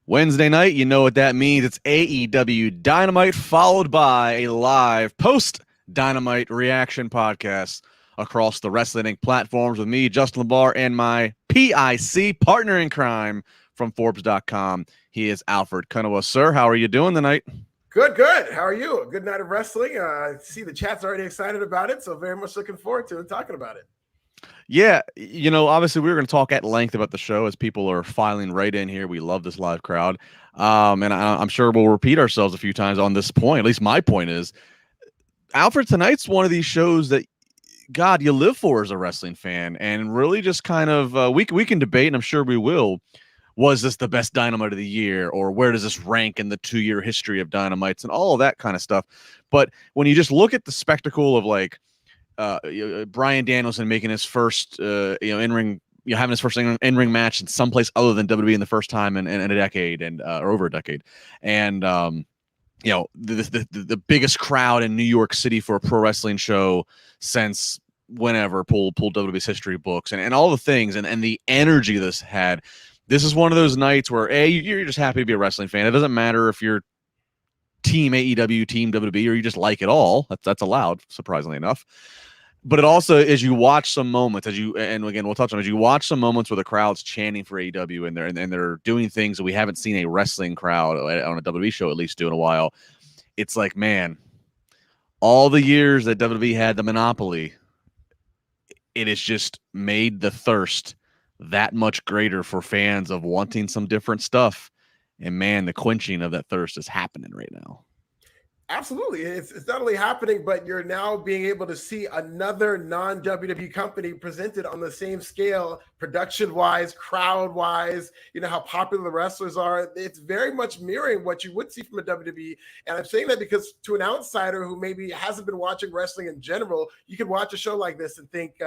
Wednesday night, you know what that means. It's AEW Dynamite followed by a live post-Dynamite reaction podcast across the Wrestling Inc. platforms with me, Justin LaBar, and my PIC partner in crime from Forbes.com. He is Alfred Konuwa. Sir, how are you doing tonight? Good, good. How are you? A good night of wrestling. See the chat's already excited about it, so very much looking forward to talking about it. Yeah, you know, obviously we were going to talk at length about the show as people are filing right in here. We love this live crowd. And I'm sure we'll repeat ourselves a few times on this point. At least my point is, Alfred, tonight's one of these shows that, God, you live for as a wrestling fan. And really just kind of, we can debate, and I'm sure we will, was this the best Dynamite of the year? Or where does this rank in the 2-year history of Dynamites and all of that kind of stuff? But when you just look at the spectacle of, like, Bryan Danielson making his first in-ring, having his first in-ring match in someplace other than WWE in the first time in a decade or over a decade, and the biggest crowd in New York City for a pro wrestling show since whenever, pull WWE's history books, and all the things and the energy this had. This is one of those nights where you're just happy to be a wrestling fan. It doesn't matter if you're Team AEW, Team WWE, or you just like it all. That's allowed, surprisingly enough. But it also, as you watch some moments, and again we'll touch on, as you watch some moments where the crowd's chanting for AEW and they're doing things that we haven't seen a wrestling crowd on a WWE show at least do in a while. It's like, man, all the years that WWE had the monopoly, it has just made the thirst that much greater for fans of wanting some different stuff. And man, the quenching of that thirst is happening right now. Absolutely. It's not only happening, but you're now being able to see another non-WWE company presented on the same scale, production-wise, crowd-wise, how popular the wrestlers are. It's very much mirroring what you would see from a WWE. And I'm saying that because to an outsider who maybe hasn't been watching wrestling in general, you can watch a show like this and think,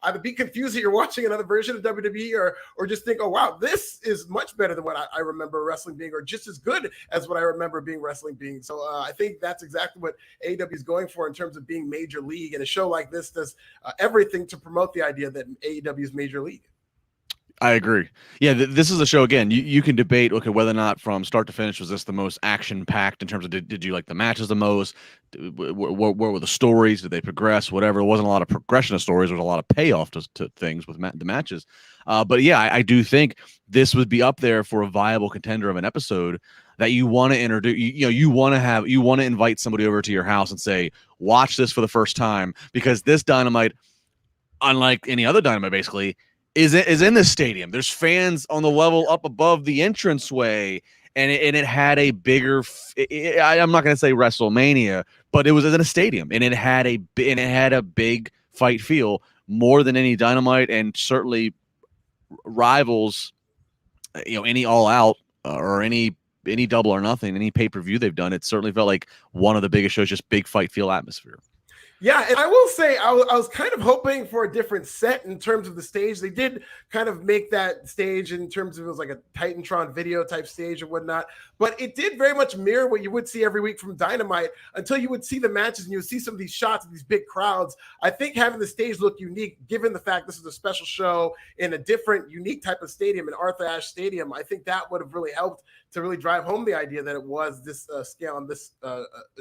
either be confused that you're watching another version of WWE or just think, oh, wow, this is much better than what I remember wrestling being, or just as good as what I remember being being. So I think that's exactly what AEW is going for in terms of being major league. And a show like this does everything to promote the idea that AEW is major league. I agree. Yeah, this is a show, again, you can debate, okay, whether or not from start to finish, was this the most action-packed in terms of did you like the matches the most? Where were the stories? Did they progress? Whatever. There wasn't a lot of progression of stories. There was a lot of payoff to things with the matches. But yeah, I do think this would be up there for a viable contender of an episode that you want to introduce. You want to invite somebody over to your house and say, watch this for the first time, because this Dynamite, unlike any other Dynamite, basically, is in this stadium. There's fans on the level up above the entranceway, and it had a bigger. I'm not going to say WrestleMania, but it was in a stadium, and it had a big fight feel more than any Dynamite, and certainly rivals. Any All Out or any Double or Nothing, any pay-per-view they've done. It certainly felt like one of the biggest shows, just big fight feel atmosphere. Yeah, and I will say I was kind of hoping for a different set in terms of the stage. They did kind of make that stage in terms of, it was like a Titantron video type stage or whatnot, but it did very much mirror what you would see every week from Dynamite until you would see the matches and you would see some of these shots of these big crowds. I think having the stage look unique, given the fact this is a special show in a different, unique type of stadium, in Arthur Ashe Stadium, I think that would have really helped to really drive home the idea that it was this scale on this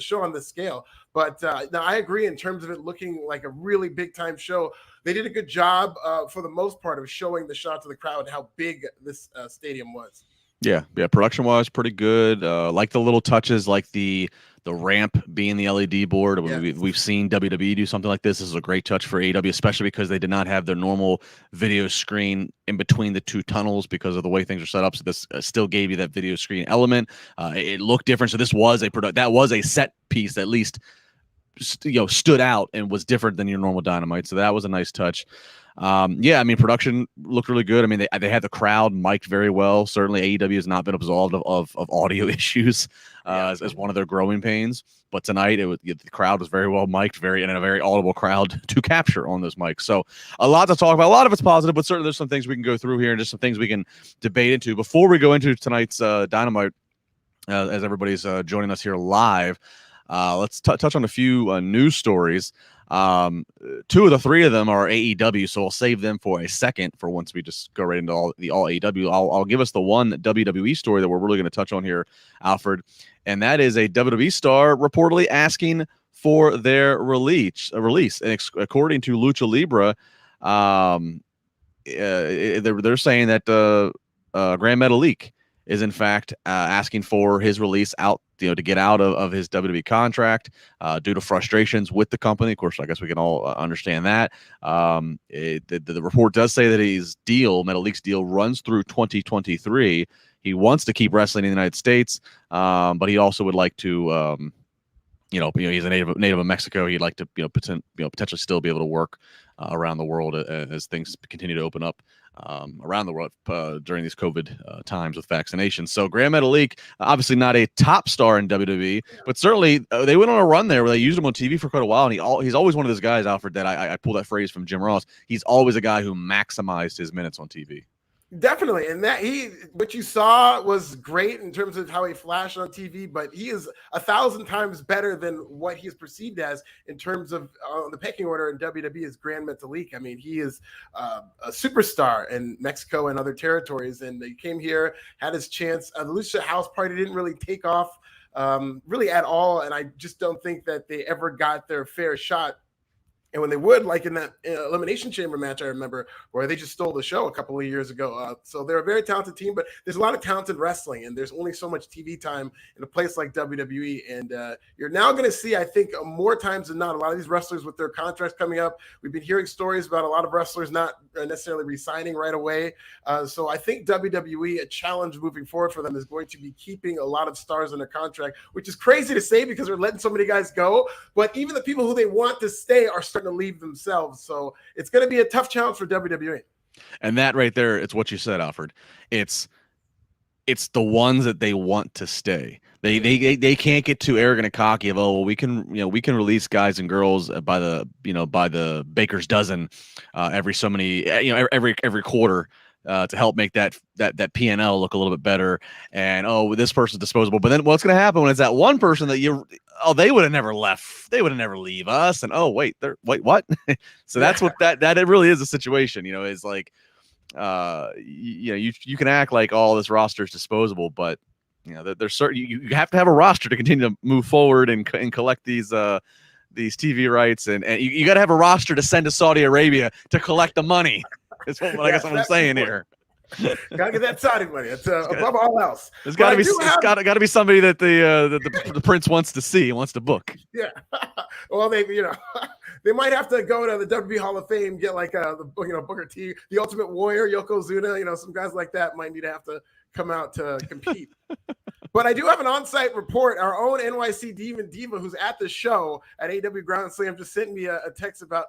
show on this scale. But now I agree in terms of it looking like a really big time show. They did a good job for the most part of showing the shots of the crowd and how big this stadium was. Yeah. Production wise, pretty good. Like the little touches, like the ramp being the LED board. Yeah. We've seen WWE do something like this. This is a great touch for AEW, especially because they did not have their normal video screen in between the two tunnels because of the way things are set up. So this still gave you that video screen element. It looked different. So this was that was a set piece that at least stood out and was different than your normal Dynamite. So that was a nice touch. Yeah, I mean, production looked really good. I mean, they had the crowd mic'd very well. Certainly AEW has not been absolved of audio issues as one of their growing pains. But tonight, the crowd was very well mic'd, and a very audible crowd to capture on those mics. So a lot to talk about. A lot of it's positive, but certainly there's some things we can go through here and just some things we can debate into. Before we go into tonight's Dynamite, as everybody's joining us here live, Let's touch on a few news stories. Two of the three of them are AEW, so I'll save them for a second for once we just go right into all AEW. I'll give us the one WWE story that we're really going to touch on here, Alfred, and that is a WWE star reportedly asking for their release. And according to Lucha Libre, they're saying that Gran Metalik is in fact asking for his release out, to get out of his WWE contract due to frustrations with the company. Of course, I guess we can all understand that. The report does say that Metalik's deal runs through 2023. He wants to keep wrestling in the United States, but he also would like to, he's a native of Mexico. He'd like to, potentially still be able to work around the world as things continue to open up around the world during these COVID times with vaccinations. So Gran Metalik, obviously not a top star in WWE, but certainly they went on a run there where they used him on TV for quite a while. And he's always one of those guys, Alfred, that I pull that phrase from Jim Ross. He's always a guy who maximized his minutes on TV. Definitely. And what you saw was great in terms of how he flashed on TV, but he is 1,000 times better than what he's perceived as in terms of the pecking order in WWE is Gran Metalik. I mean, he is a superstar in Mexico and other territories. And he came here, had his chance. The Lucha House Party didn't really take off really at all. And I just don't think that they ever got their fair shot. And when they would, like in that Elimination Chamber match, I remember, where they just stole the show a couple of years ago. So they're a very talented team, but there's a lot of talented wrestling, and there's only so much TV time in a place like WWE. And you're now going to see, I think, more times than not, a lot of these wrestlers with their contracts coming up. We've been hearing stories about a lot of wrestlers not necessarily re-signing right away. So I think WWE, a challenge moving forward for them is going to be keeping a lot of stars in their contract, which is crazy to say because they're letting so many guys go. But even the people who they want to stay are starting to leave themselves. So it's going to be a tough challenge for WWE. And that right there, it's what you said, Alfred. It's the ones that they want to stay. They can't get too arrogant and cocky of, we can release guys and girls by the baker's dozen every so many every quarter to help make that P&L look a little bit better. And this person's disposable. But then what's going to happen when it's that one person that they would have never left. They would have never leave us. And wait, what? So that's what that it really is a situation. Is like, you can act like all this roster is disposable, but there's certain you have to have a roster to continue to move forward and collect these TV rights, and you got to have a roster to send to Saudi Arabia to collect the money. That's what I guess I'm saying here. Gotta get that Saudi money. It's above all else. It's got to be somebody that the prince wants to see, wants to book. Yeah. Well, they might have to go to the WWE Hall of Fame, get like Booker T, the Ultimate Warrior, Yokozuna, some guys like that might need to have to come out to compete. But I do have an on-site report. Our own NYC Diva, who's at the show at AEW Ground Slam, just sent me a text about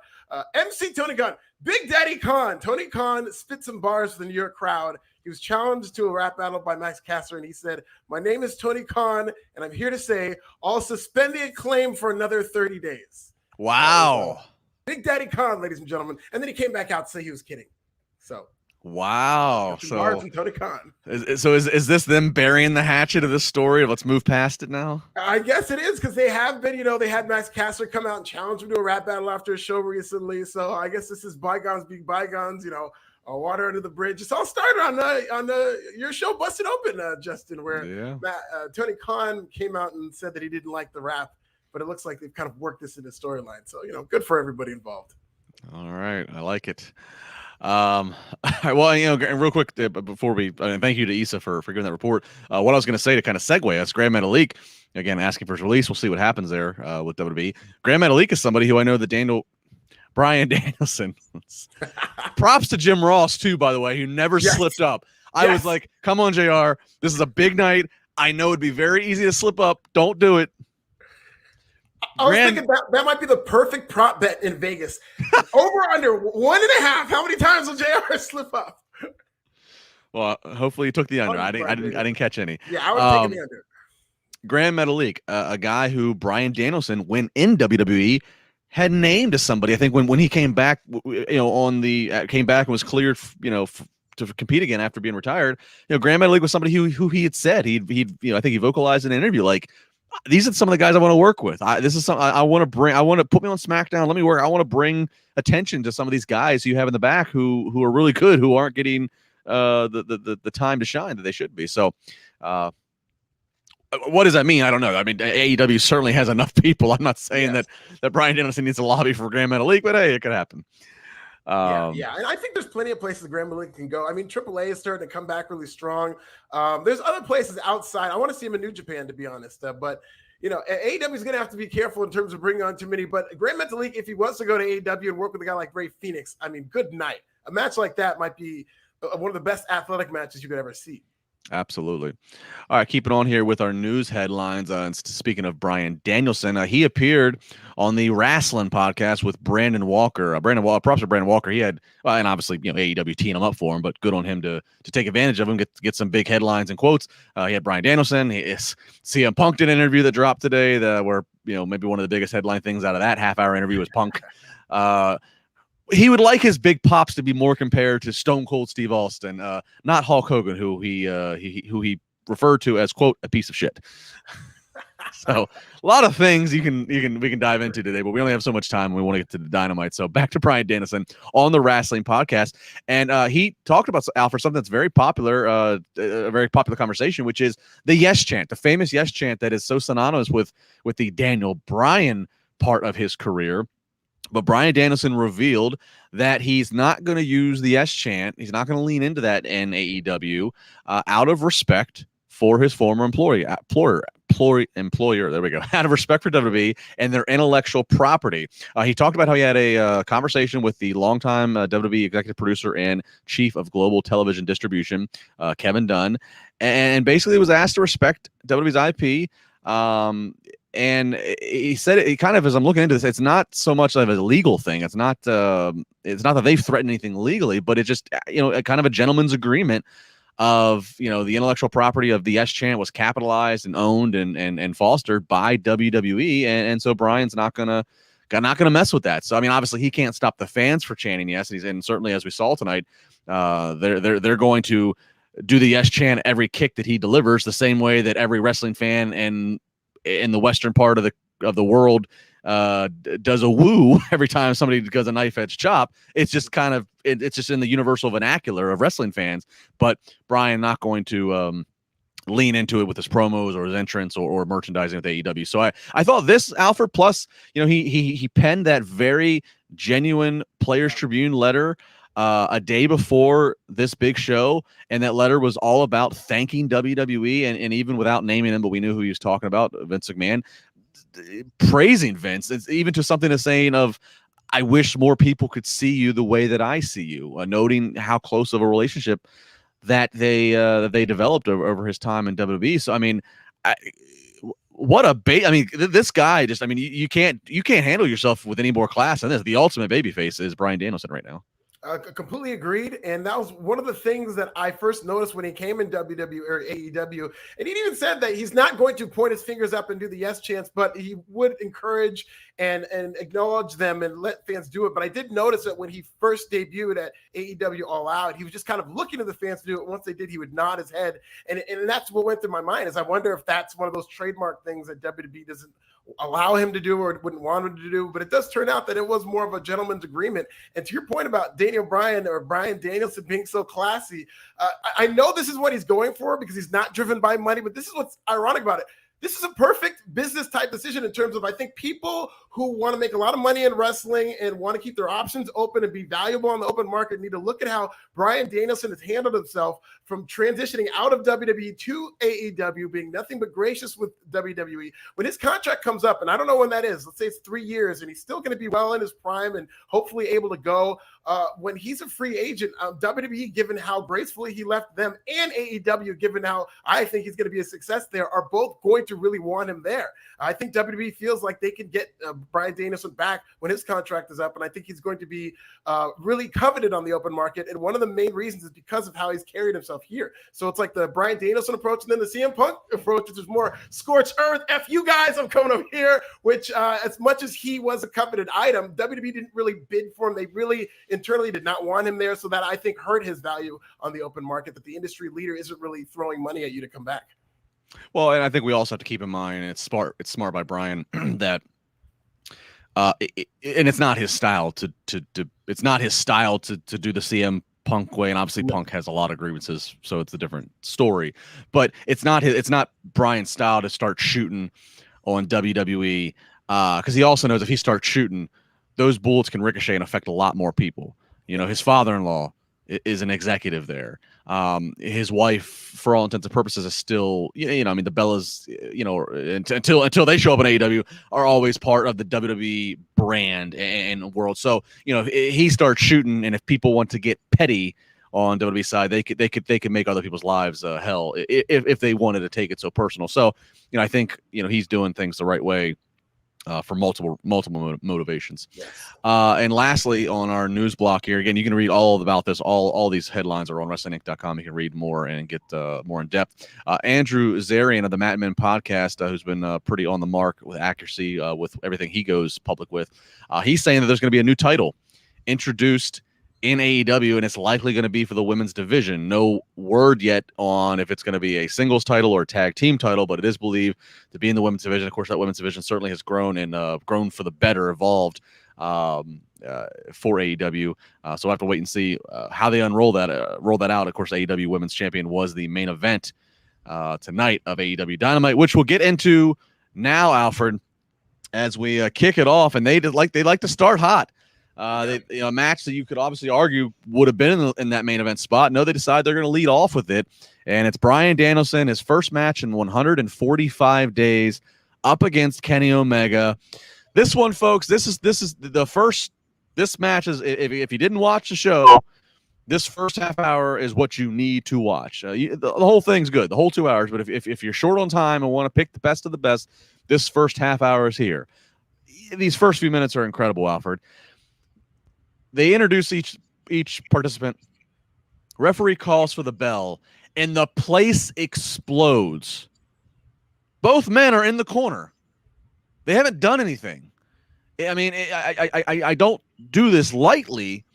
MC Tony Khan, Big Daddy Khan. Tony Khan spit some bars for the New York crowd. He was challenged to a rap battle by Max Caster, and he said, "My name is Tony Khan, and I'm here to say I'll suspend the acclaim for another 30 days." Wow. Big Daddy Khan, ladies and gentlemen. And then he came back out to say he was kidding. So. Wow. So from Tony Khan. Is this them burying the hatchet of this story? Let's move past it now. I guess it is, because they have been, they had Max Caster come out and challenge him to a rap battle after a show recently. So I guess this is bygones being bygones, water under the bridge. It's all started on your show Busted Open, Justin, where Tony Khan came out and said that he didn't like the rap, but it looks like they've kind of worked this into storyline. So, good for everybody involved. All right. I like it. Well, real quick before we thank you to Issa for giving that report. What I was going to say to kind of segue us, Gran Metalik, again, asking for his release. We'll see what happens there with WWE. Gran Metalik is somebody who I know that Bryan Danielson. Props to Jim Ross too, by the way, who never slipped up. I was like, come on, JR, this is a big night. I know it'd be very easy to slip up. Don't do it. I was thinking that might be the perfect prop bet in Vegas. Over under 1.5. How many times will JR slip up? Well, hopefully you took the under. I didn't catch any. Yeah, I was taking the under. Gran Metalik, a guy who Bryan Danielson, when in WWE, had named as somebody. I think when he came back, came back and was cleared, to compete again after being retired. Gran Metalik was somebody who he had said he'd I think he vocalized in an interview like, these are some of the guys I want to work with. This is something I want to bring. I want to put me on SmackDown. Let me work. I want to bring attention to some of these guys you have in the back who are really good, who aren't getting the time to shine that they should be. So, what does that mean? I don't know. I mean, AEW certainly has enough people. I'm not saying that Bryan Danielson needs a lobby for Gran Metalik, but hey, it could happen. Yeah, and I think there's plenty of places Gran Metalik can go. I mean, AAA is starting to come back really strong. There's other places outside. I want to see him in New Japan, to be honest. But AEW is going to have to be careful in terms of bringing on too many. But Gran Metalik, if he wants to go to AEW and work with a guy like Ray Phoenix, I mean, good night. A match like that might be one of the best athletic matches you could ever see. Absolutely. All right, keep it on here with our news headlines. And speaking of Bryan Danielson, he appeared on the Wrestling podcast with Brandon Walker. Props to Brandon Walker. He had, and obviously, AEW teeing him up for him, but good on him to take advantage of him, get some big headlines and quotes. He had Bryan Danielson. He is CM Punk did an interview that dropped today where maybe one of the biggest headline things out of that half-hour interview was Punk. He would like his big pops to be more compared to Stone Cold Steve Austin, not Hulk Hogan, who he referred to as, quote, a piece of shit. So a lot of things we can dive into today, but we only have so much time. And we want to get to the Dynamite. So back to Bryan Danielson on the Wrestling podcast, and he talked about, Alfred, something that's very popular, a very popular conversation, which is the yes chant, the famous yes chant that is so synonymous with the Daniel Bryan part of his career. But Bryan Danielson revealed that he's not going to use the yes chant. He's not going to lean into that in AEW out of respect for his former employer. There we go. Out of respect for WWE and their intellectual property. He talked about how he had a conversation with the longtime WWE executive producer and chief of global television distribution, Kevin Dunn, and basically was asked to respect WWE's IP. And he said it kind of, as I'm looking into this, it's not so much of a legal thing. It's not that they've threatened anything legally, but it's just, kind of a gentleman's agreement of, the intellectual property of the yes chant was capitalized and owned and fostered by WWE. And so Bryan's not going to mess with that. So, I mean, obviously he can't stop the fans for chanting yes. And certainly, as we saw tonight, they're going to do the yes chant every kick that he delivers, the same way that every wrestling fan in the western part of the world does a woo every time somebody does a knife edge chop. It's just kind of it's just in the universal vernacular of wrestling fans. But Bryan not going to lean into it with his promos or his entrance or merchandising with AEW. So I thought this, Alfred, plus he penned that very genuine Players Tribune letter a day before this big show, and that letter was all about thanking WWE, and even without naming him, but we knew who he was talking about, Vince McMahon, praising Vince. It's even to something as saying of, I wish more people could see you the way that I see you, noting how close of a relationship that they developed over his time in WWE. So, I mean, this guy just, I mean, you can't handle yourself with any more class than this. The ultimate babyface is Bryan Danielson right now. Completely agreed. And that was one of the things that I first noticed when he came in WWE or AEW. And he even said that he's not going to point his fingers up and do the yes chants, but he would encourage and acknowledge them and let fans do it. But I did notice that when he first debuted at AEW All Out, he was just kind of looking at the fans to do it. Once they did, he would nod his head. And that's what went through my mind, is I wonder if that's one of those trademark things that WWE doesn't allow him to do or wouldn't want him to do. But it does turn out that it was more of a gentleman's agreement. And to your point about Daniel Bryan or Bryan Danielson being so classy, I know this is what he's going for because he's not driven by money, but this is what's ironic about it. This is a perfect business type decision in terms of, I think, people who want to make a lot of money in wrestling and want to keep their options open and be valuable on the open market need to look at how Bryan Danielson has handled himself from transitioning out of WWE to AEW, being nothing but gracious with WWE. When his contract comes up, and I don't know when that is, let's say it's 3 years, and he's still going to be well in his prime and hopefully able to go. When he's a free agent, WWE, given how gracefully he left them, and AEW, given how I think he's going to be a success there, are both going to really want him there. I think WWE feels like they can get Bryan Danielson back when his contract is up, and I think he's going to be really coveted on the open market. And one of the main reasons is because of how he's carried himself here. So it's like the Bryan Danielson approach and then the CM Punk approach, which is more scorched earth. F you guys, I'm coming over here, which as much as he was a coveted item, WWE didn't really bid for him. They really internally did not want him there. So that, I think, hurt his value on the open market, that the industry leader isn't really throwing money at you to come back. Well, and I think we also have to keep in mind, and it's smart by Bryan that and it's not his style to do the CM Punk way, and obviously Punk has a lot of grievances, so it's a different story. But it's not Bryan's style to start shooting on WWE because he also knows if he starts shooting, those bullets can ricochet and affect a lot more people. You know, his father-in-law is an executive there. His wife, for all intents and purposes, is still, I mean, the Bellas, until they show up in AEW, are always part of the WWE brand and world. So, he starts shooting, and if people want to get petty on WWE side, they could make other people's lives hell if they wanted to take it so personal. So, I think he's doing things the right way. For multiple motivations. Yes. And lastly, on our news block here, again, you can read all about this. All these headlines are on WrestlingInc.com. You can read more and get more in depth. Andrew Zarian of the Mat Men podcast, who's been pretty on the mark with accuracy with everything he goes public with, he's saying that there's going to be a new title introduced in AEW, and it's likely going to be for the women's division. No word yet on if it's going to be a singles title or a tag team title, but it is believed to be in the women's division. Of course, that women's division certainly has grown and grown for the better, evolved for AEW. So we'll have to wait and see how they roll that out. Of course, AEW Women's Champion was the main event tonight of AEW Dynamite, which we'll get into now, Alfred, as we kick it off. And they like to start hot. A match that you could obviously argue would have been in that main event spot. No, they decide they're going to lead off with it, and it's Bryan Danielson, his first match in 145 days, up against Kenny Omega. This one, folks, this is the first. This match is, if you didn't watch the show, this first half hour is what you need to watch. The whole thing's good, the whole 2 hours. But if you're short on time and want to pick the best of the best, this first half hour is here. These first few minutes are incredible, Alfred. They introduce each participant. Referee calls for the bell, and the place explodes. Both men are in the corner. They haven't done anything. I mean, I don't do this lightly,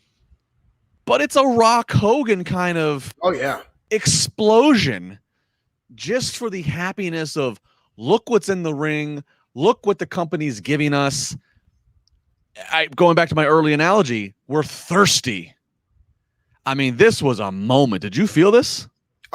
but it's a Rock Hogan kind of explosion just for the happiness of, look what's in the ring, look what the company's giving us. Going back to my early analogy, we're thirsty. I mean, this was a moment. Did you feel this?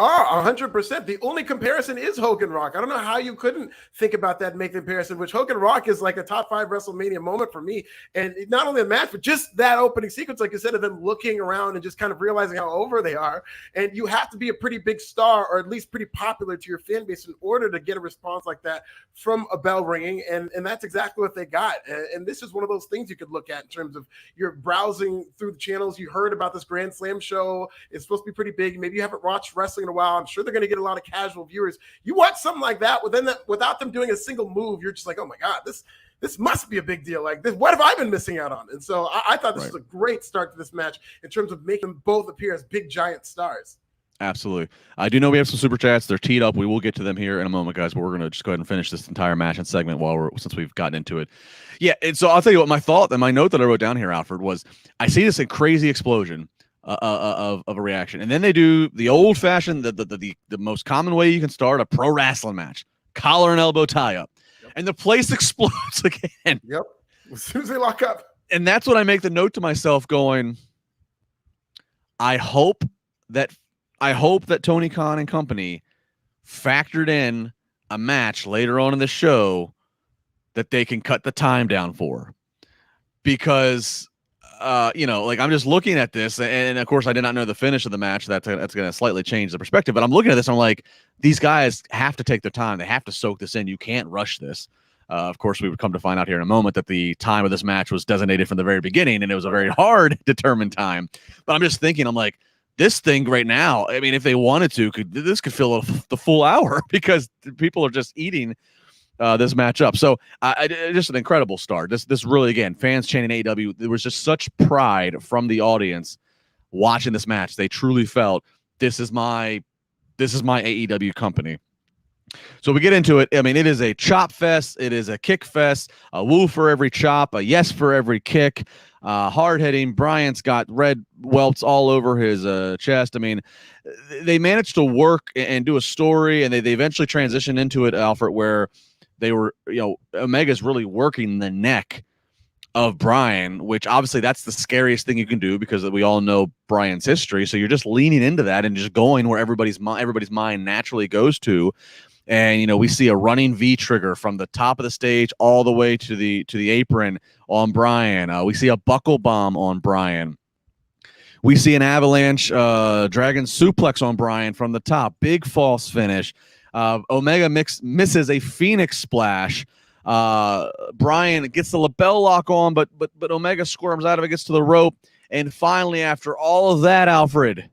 Oh, 100%. The only comparison is Hogan Rock. I don't know how you couldn't think about that and make the comparison, which Hogan Rock is like a top 5 WrestleMania moment for me. And not only the match, but just that opening sequence, like you said, of them looking around and just kind of realizing how over they are. And you have to be a pretty big star, or at least pretty popular to your fan base, in order to get a response like that from a bell ringing. And that's exactly what they got. And this is one of those things you could look at in terms of you're browsing through the channels. You heard about this Grand Slam show. It's supposed to be pretty big. Maybe you haven't watched wrestling in a while. I'm sure they're going to get a lot of casual viewers. You watch something like that, without them doing a single move, you're just like, oh my God, this must be a big deal. Like this, what have I been missing out on? And so I thought this was a great start to this match in terms of making them both appear as big giant stars. Absolutely. I do know we have some super chats. They're teed up. We will get to them here in a moment, guys, but we're going to just go ahead and finish this entire match and segment since we've gotten into it. Yeah. And so I'll tell you what my thought and my note that I wrote down here, Alfred, was I see this crazy explosion of a reaction, and then they do the old fashioned, the most common way you can start a pro wrestling match: collar and elbow tie up, and the place explodes again. Yep, as soon as they lock up. And that's when I make the note to myself, going, I hope that Tony Khan and company factored in a match later on in the show that they can cut the time down for, because I'm just looking at this, and of course I did not know the finish of the match. That's going to slightly change the perspective, but I'm looking at this and I'm like, these guys have to take their time. They have to soak this in. You can't rush this. Of course, we would come to find out here in a moment that the time of this match was designated from the very beginning, and it was a very hard determined time. But I'm just thinking, I'm like, this thing right now, I mean, if they wanted to, this could fill the full hour, because people are just eating this matchup. So just an incredible start. This really, again, fans chanting AEW. There was just such pride from the audience watching this match. They truly felt, this is my AEW company. So we get into it. I mean, it is a chop fest. It is a kick fest. A woo for every chop. A yes for every kick. Hard hitting. Bryant's got red welts all over his chest. I mean, they managed to work and do a story, and they eventually transitioned into it, Alfred, where they were, Omega's really working the neck of Bryan, which obviously that's the scariest thing you can do because we all know Bryan's history. So you're just leaning into that and just going where everybody's mind naturally goes to. And we see a running V trigger from the top of the stage all the way to the apron on Bryan. We see a buckle bomb on Bryan. We see an avalanche dragon suplex on Bryan from the top. Big false finish. Omega misses a Phoenix splash. Bryan gets the lapel lock on, but Omega squirms out of it, gets to the rope, and finally, after all of that, Alfred,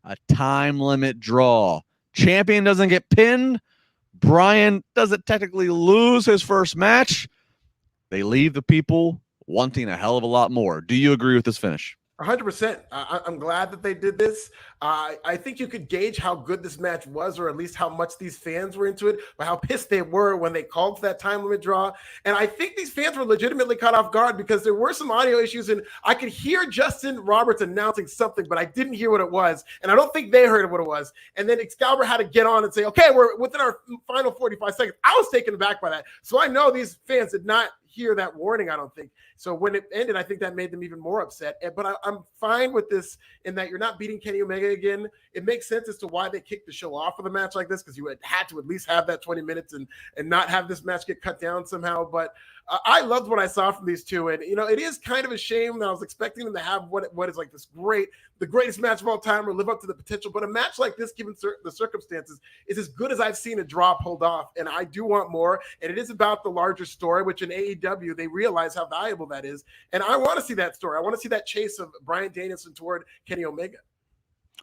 a time limit draw. Champion doesn't get pinned. Bryan doesn't technically lose his first match. They leave the people wanting a hell of a lot more. Do you agree with this finish? 100%. I'm glad that they did this. I think you could gauge how good this match was, or at least how much these fans were into it, by how pissed they were when they called for that time limit draw. And I think these fans were legitimately caught off guard because there were some audio issues, and I could hear Justin Roberts announcing something, but I didn't hear what it was, and I don't think they heard what it was. And then Excalibur had to get on and say, okay, we're within our final 45 seconds. I was taken aback by that. So I know these fans did not hear that warning, I don't think. So when it ended, I think that made them even more upset. But I'm fine with this in that you're not beating Kenny Omega again. It makes sense as to why they kicked the show off with a match like this, because you had to at least have that 20 minutes and not have this match get cut down somehow. But I loved what I saw from these two. And, it is kind of a shame that I was expecting them to have what is like the greatest match of all time, or live up to the potential. But a match like this, given the circumstances, is as good as I've seen a draw pulled off. And I do want more. And it is about the larger story, which in AEW, they realize how valuable that is. And I want to see that story. I want to see that chase of Bryan Danielson toward Kenny Omega.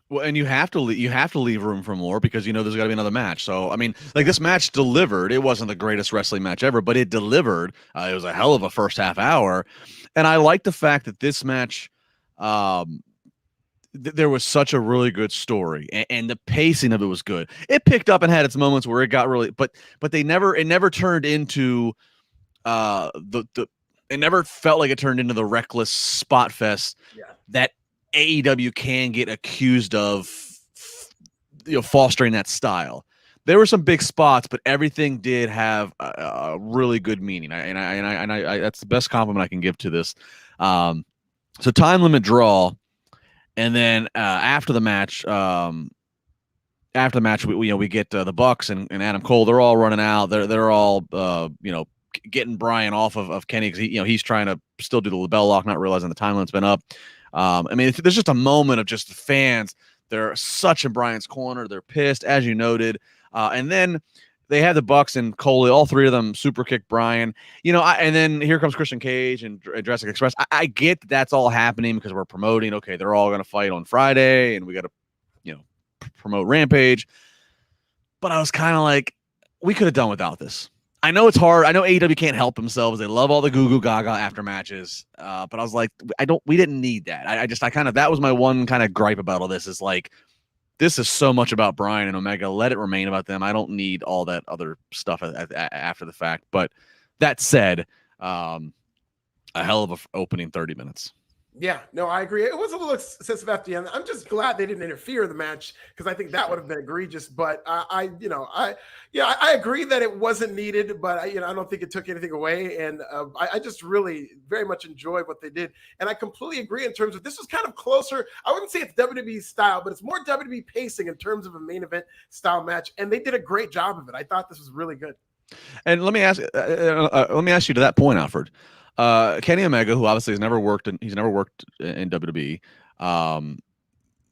Well, and you have to leave room for more, because there's got to be another match. So I mean, like, this match delivered. It wasn't the greatest wrestling match ever, but it delivered. It was a hell of a first half hour, and I like the fact that this match, there was such a really good story, and the pacing of it was good. It picked up and had its moments where it got really, but it never turned into it never felt like it turned into the reckless spot fest that AEW can get accused of, fostering that style. There were some big spots, but everything did have a really good meaning. I that's the best compliment I can give to this. So time limit draw, and then after the match, we get the Bucks and Adam Cole. They're all running out. They're all getting Bryan off of Kenny, because he's trying to still do the label lock, not realizing the time limit's been up. I mean, there's just a moment of just the fans. They're such in Bryan's corner. They're pissed, as you noted. And then they have the Bucks and Cole, all three of them super kick Bryan. And then here comes Christian Cage and Jurassic Express. I get that's all happening because we're promoting. Okay, they're all going to fight on Friday, and we got to, promote Rampage. But I was kind of like, we could have done without this. I know it's hard. I know AEW can't help themselves. They love all the goo goo gaga after matches. But I was like, we didn't need that. That was my one kind of gripe about all this, is like, this is so much about Bryan and Omega. Let it remain about them. I don't need all that other stuff after the fact. But that said, a hell of a opening 30 minutes. Yeah, no, I agree. It was a little excessive at the end. I'm just glad they didn't interfere in the match, because I think that would have been egregious. But I agree that it wasn't needed, but I don't think it took anything away. And I just really very much enjoyed what they did. And I completely agree in terms of, this was kind of closer. I wouldn't say it's WWE style, but it's more WWE pacing in terms of a main event style match. And they did a great job of it. I thought this was really good. And let me ask you to that point, Alfred. Kenny Omega, who obviously has never worked in WWE.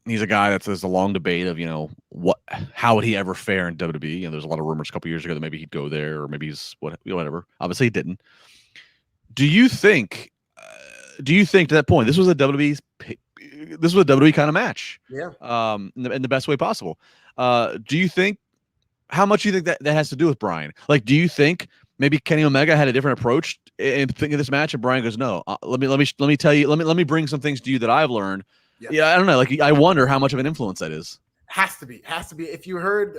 He's a guy there's a long debate of, how would he ever fare in WWE? There's a lot of rumors a couple years ago that maybe he'd go there, or maybe he's whatever. Obviously he didn't. Do you think to that point, this was a WWE kind of match? Yeah. In the best way possible. Do you think, how much do you think that has to do with Bryan? Like, do you think maybe Kenny Omega had a different approach in thinking of this match, and Bryan goes, no, let me tell you, let me bring some things to you that I've learned. Yeah, I don't know. Like, I wonder how much of an influence that is. Has to be. If you heard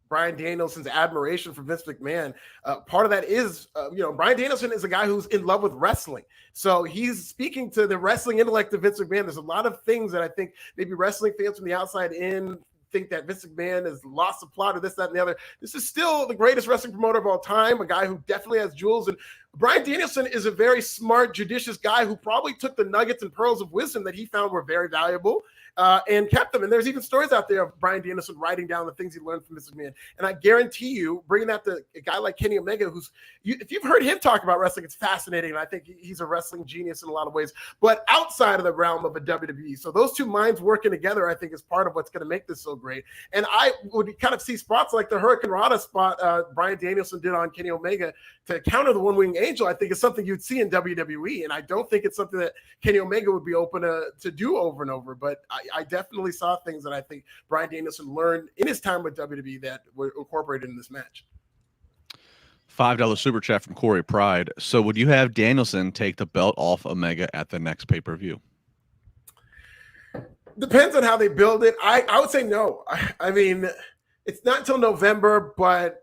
Bryan Danielson's admiration for Vince McMahon. Part of that is, Bryan Danielson is a guy who's in love with wrestling. So he's speaking to the wrestling intellect of Vince McMahon. There's a lot of things that I think maybe wrestling fans from the outside in think that Vince McMahon has lost the plot or this, that, and the other. This is still the greatest wrestling promoter of all time, a guy who definitely has jewels. And Bryan Danielson is a very smart, judicious guy who probably took the nuggets and pearls of wisdom that he found were very valuable and kept them. And there's even stories out there of Bryan Danielson writing down the things he learned from Vince McMahon. And I guarantee you, bringing that to a guy like Kenny Omega, if you've heard him talk about wrestling, it's fascinating. And I think he's a wrestling genius in a lot of ways, but outside of the realm of a WWE. So those two minds working together, I think, is part of what's going to make this so great. And I would kind of see spots like the Hurricane Rana spot Bryan Danielson did on Kenny Omega to counter the one-wing angel. I think is something you'd see in WWE. And I don't think it's something that Kenny Omega would be open to do over and over. But I definitely saw things that I think Bryan Danielson learned in his time with WWE that were incorporated in this match. $5 super chat from Corey Pride. So would you have Danielson take the belt off Omega at the next pay-per-view? Depends on how they build it. I would say no. I mean, it's not until November, but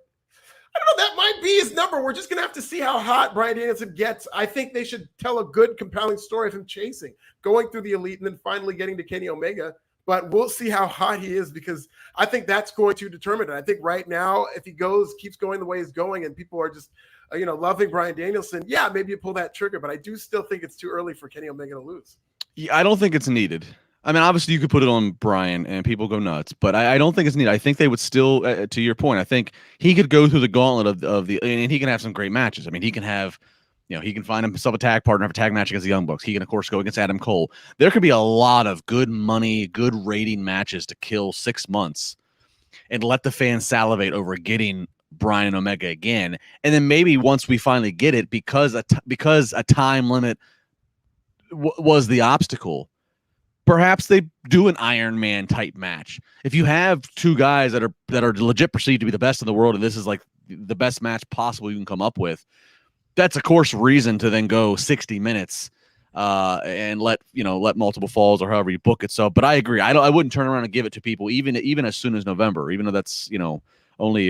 I don't know. That might be his number. We're just going to have to see how hot Bryan Danielson gets. I think they should tell a good, compelling story of him chasing, going through the Elite, and then finally getting to Kenny Omega. But we'll see how hot he is, because I think that's going to determine it. I think right now, if he keeps going the way he's going, and people are just, loving Bryan Danielson, yeah, maybe you pull that trigger. But I do still think it's too early for Kenny Omega to lose. Yeah, I don't think it's needed. I mean, obviously you could put it on Bryan and people go nuts, but I don't think it's needed. I think they would still, to your point, I think he could go through the gauntlet of the, and he can have some great matches. I mean, he can have, he can find himself a tag partner, have a tag match against the Young Bucks. He can, of course, go against Adam Cole. There could be a lot of good money, good rating matches to kill 6 months and let the fans salivate over getting Bryan and Omega again. And then maybe once we finally get it, because a time limit was the obstacle, perhaps they do an Iron Man type match. If you have two guys that are legit perceived to be the best in the world, and this is like the best match possible you can come up with, that's of course reason to then go 60 minutes and let multiple falls or however you book it. So, but I agree. I wouldn't turn around and give it to people even as soon as November, even though that's only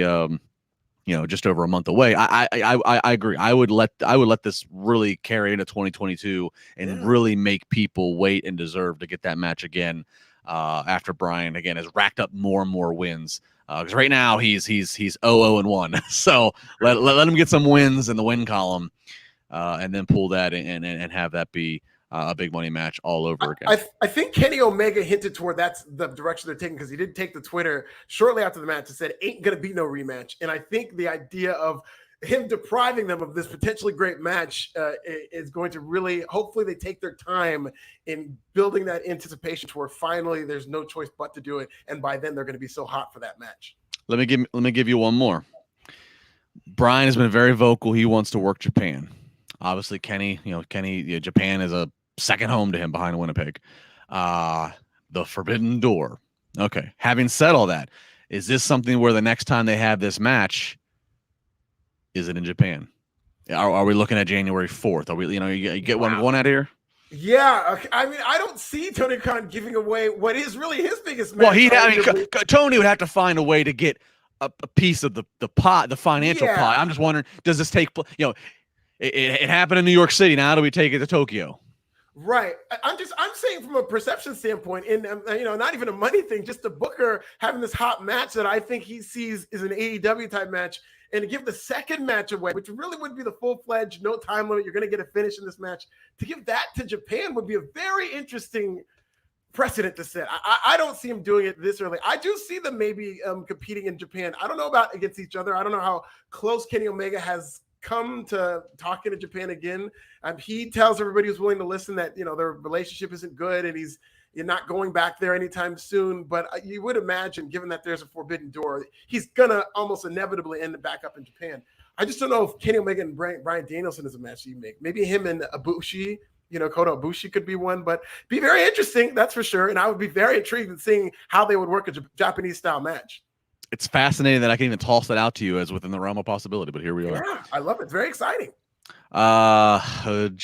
just over a month away. I agree. I would let this really carry into 2022 and really make people wait and deserve to get that match again after Bryan again has racked up more and more wins. Because right now he's 0-1. So let him get some wins in the win column, and then pull that and have that be a big money match all over again. I think Kenny Omega hinted toward that's the direction they're taking, because he did take the Twitter shortly after the match and said ain't gonna be no rematch. And I think the idea of him depriving them of this potentially great match is going to really, hopefully they take their time in building that anticipation to where finally there's no choice but to do it. And by then they're going to be so hot for that match. Let me give you one more. Bryan has been very vocal. He wants to work Japan. Obviously Kenny, Japan is a second home to him behind Winnipeg. The Forbidden Door. Okay. Having said all that, is this something where the next time they have this match, is it in Japan? Are we looking at January 4th? Are we, you get one out of here? Yeah. I mean, I don't see Tony Khan giving away what is really his biggest match. Well, Tony would have to find a way to get a piece of the pot, the financial pie. I'm just wondering, does this take, it happened in New York City. Now how do we take it to Tokyo? Right. I'm saying from a perception standpoint, and not even a money thing, just the Booker having this hot match that I think he sees is an AEW type match, and to give the second match away, which really would be the full-fledged, no time limit, you're going to get a finish in this match, to give that to Japan would be a very interesting precedent to set. I don't see him doing it this early. I do see them maybe competing in Japan. I don't know about against each other. I don't know how close Kenny Omega has come to talking to Japan again. He tells everybody who's willing to listen that their relationship isn't good and you're not going back there anytime soon. But you would imagine, given that there's a forbidden door, he's gonna almost inevitably end up back up in Japan. I just don't know if Kenny Omega and Bryan Danielson is a match you make. Maybe him and Ibushi, Kota Ibushi could be one, but be very interesting, that's for sure. And I would be very intrigued in seeing how they would work a Japanese style match. It's fascinating that I can even toss that out to you as within the realm of possibility, but here we are. Yeah, I love it. It's very exciting. Jatoga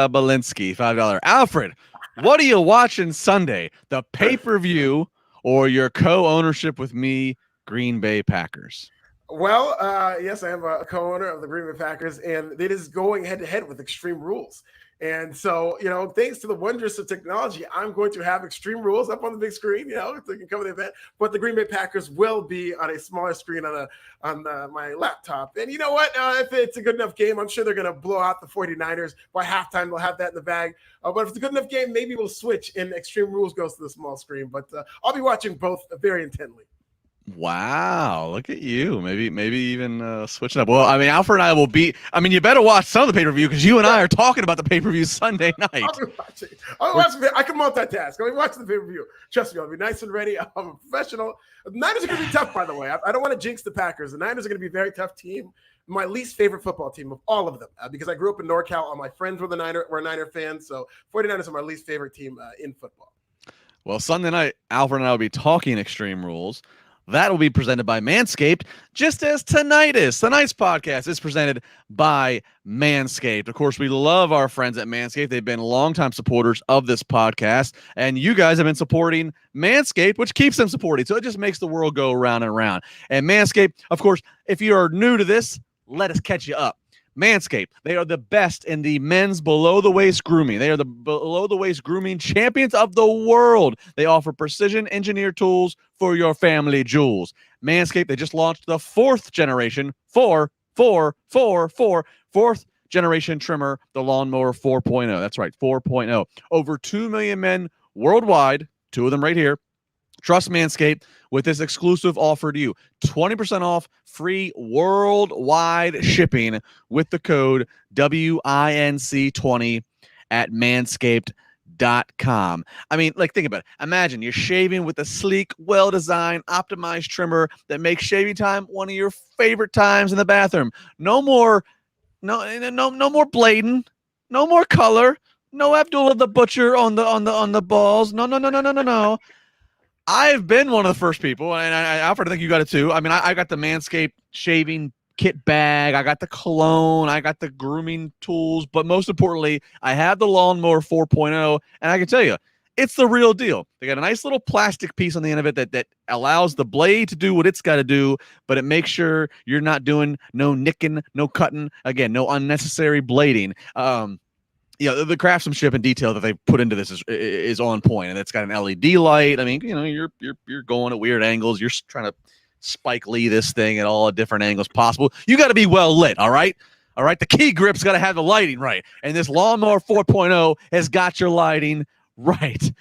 Belinsky, $5. Alfred, what are you watching Sunday? The pay-per-view or your co-ownership with me Green Bay Packers? Well, yes, I am a co-owner of the Green Bay Packers, and it is going head-to-head with Extreme Rules. And so, thanks to the wonders of technology, I'm going to have Extreme Rules up on the big screen, so you can cover the event. But the Green Bay Packers will be on a smaller screen on my laptop. And you know what? If it's a good enough game, I'm sure they're going to blow out the 49ers. By halftime, they'll have that in the bag. But if it's a good enough game, maybe we'll switch and Extreme Rules goes to the small screen. But I'll be watching both very intently. Wow, look at you. Maybe even switching up. Well, I mean, Alfred and I will be. I mean, you better watch some of the pay-per-view because you and I are talking about the pay-per-view Sunday night. I'll watch I can multitask. I'll be watching the pay-per-view. Trust me, I'll be nice and ready. I'm a professional. The Niners are going to be tough, by the way. I don't want to jinx the Packers. The Niners are going to be a very tough team. My least favorite football team of all of them because I grew up in NorCal. All my friends were Niner fans. So 49ers are my least favorite team in football. Well, Sunday night, Alfred and I will be talking Extreme Rules. That will be presented by Manscaped, just as tonight is. Tonight's podcast is presented by Manscaped. Of course, we love our friends at Manscaped. They've been longtime supporters of this podcast, and you guys have been supporting Manscaped, which keeps them supported. So it just makes the world go round and round. And Manscaped, of course, if you are new to this, let us catch you up. Manscaped, they are the best in the men's below-the-waist grooming. They are the below-the-waist grooming champions of the world. They offer precision-engineered tools for your family jewels. Manscaped, they just launched the fourth generation trimmer, the Lawnmower 4.0. That's right, 4.0. Over 2 million men worldwide, 2 of them right here, trust Manscaped with this exclusive offer to you. 20% off free worldwide shipping with the code WINC20 at manscaped.com. I mean, think about it. Imagine you're shaving with a sleek, well-designed, optimized trimmer that makes shaving time one of your favorite times in the bathroom. No more blading, no more color, no Abdullah the Butcher on the balls. No. I've been one of the first people, and Alfred, I think you got it too. I mean, I got the Manscaped shaving kit bag. I got the cologne. I got the grooming tools. But most importantly, I have the Lawnmower 4.0, and I can tell you, it's the real deal. They got a nice little plastic piece on the end of it that allows the blade to do what it's got to do, but it makes sure you're not doing no nicking, no cutting, again, no unnecessary blading. The craftsmanship and detail that they put into this is on point, and it's got an LED light. I mean, you're going at weird angles. You're trying to Spike Lee this thing at all different angles possible. You got to be well lit, all right? All right, the key grip's got to have the lighting right, and this Lawnmower 4.0 has got your lighting right.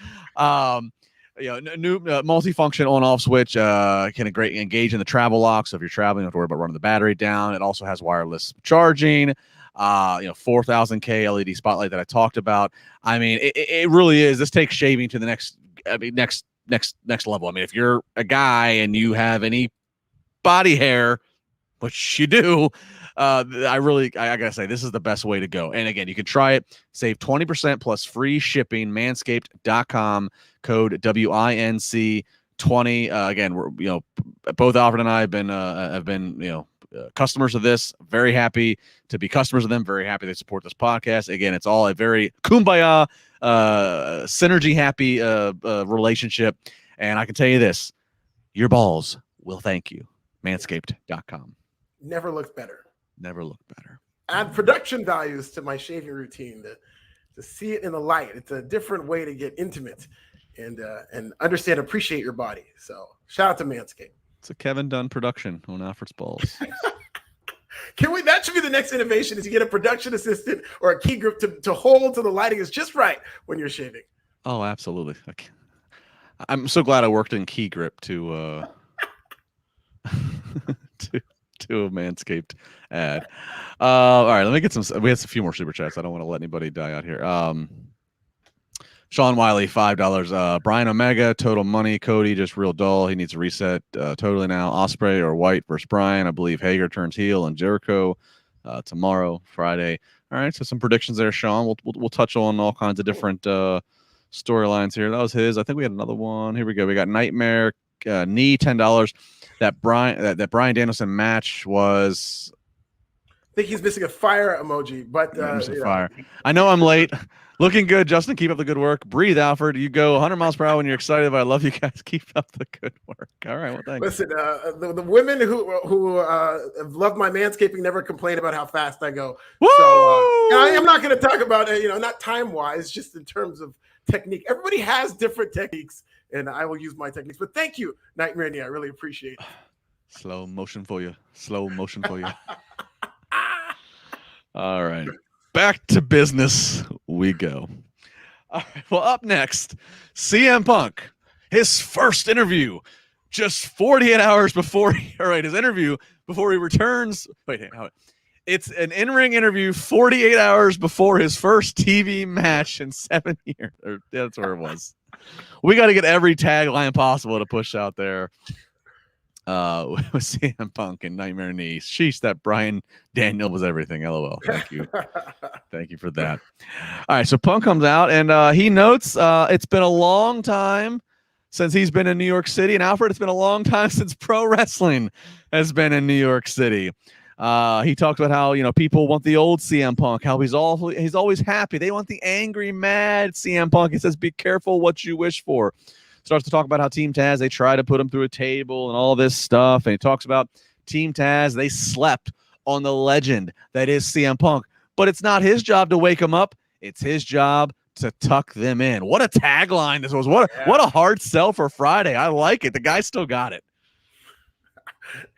New multi-function on-off switch can engage in the travel lock. So if you're traveling, you don't have to worry about running the battery down. It also has wireless charging. 4,000K LED spotlight that I talked about. I mean, it really is. This takes shaving to the next level. I mean, if you're a guy and you have any body hair, which you do, I gotta say, this is the best way to go. And again, you can try it, save 20% plus free shipping, manscaped.com, code WINC20. Again, we're, both Alfred and I have been customers of this. Very happy to be customers of them. Very happy they support this podcast. Again, it's all a very kumbaya, synergy happy relationship. And I can tell you this, your balls will thank you. Manscaped.com. Never looked better. Never looked better. Add production values to my shaving routine to see it in the light. It's a different way to get intimate and understand, appreciate your body. So shout out to Manscaped. It's a Kevin Dunn production on Alfred's balls. That should be the next innovation, is you get a production assistant or a key grip to hold till the lighting is just right when you're shaving. Oh, absolutely. I'm so glad I worked in key grip to to a Manscaped ad. All right, let me get some. We had a few more super chats. I don't want to let anybody die out here. Sean Wiley, $5. Brian Omega, total money. Cody, just real dull. He needs a reset totally now. Ospreay or White versus Brian. I believe Hager turns heel and Jericho tomorrow, Friday. All right, so some predictions there, Sean. We'll touch on all kinds of different storylines here. That was his. I think we had another one. Here we go. We got Nightmare knee, $10. That Bryan Danielson match was think he's missing a fire emoji, but fire. I know I'm late. Looking good, Justin. Keep up the good work. Breathe, Alfred. You go 100 miles per hour when you're excited, but I love you guys. Keep up the good work. All right, well, thanks. Listen, the women who have loved my manscaping never complain about how fast I go. Woo! So I'm not going to talk about not time wise, just in terms of technique. Everybody has different techniques, and I will use my techniques. But thank you, Nightmare Knee. I really appreciate it. Slow motion for you. Slow motion for you. All right. Back to business we go. All right. Well, up next, CM Punk. His first interview just 48 hours before his interview before he returns. It's an in-ring interview 48 hours before his first TV match in 7 years. That's where it was. We got to get every tagline possible to push out there. With CM Punk and Nightmare Knee. Sheesh, that Bryan Daniel was everything. LOL. Thank you. Thank you for that. All right, so Punk comes out and he notes it's been a long time since he's been in New York City. And Alfred, it's been a long time since pro wrestling has been in New York City. He talked about how people want the old CM Punk, how he's always happy. They want the angry, mad CM Punk. He says, "Be careful what you wish for." Starts to talk about how Team Taz, they try to put him through a table and all this stuff. And he talks about Team Taz, they slept on the legend that is CM Punk. But it's not his job to wake him up. It's his job to tuck them in. What a tagline this was. What a hard sell for Friday. I like it. The guy still got it.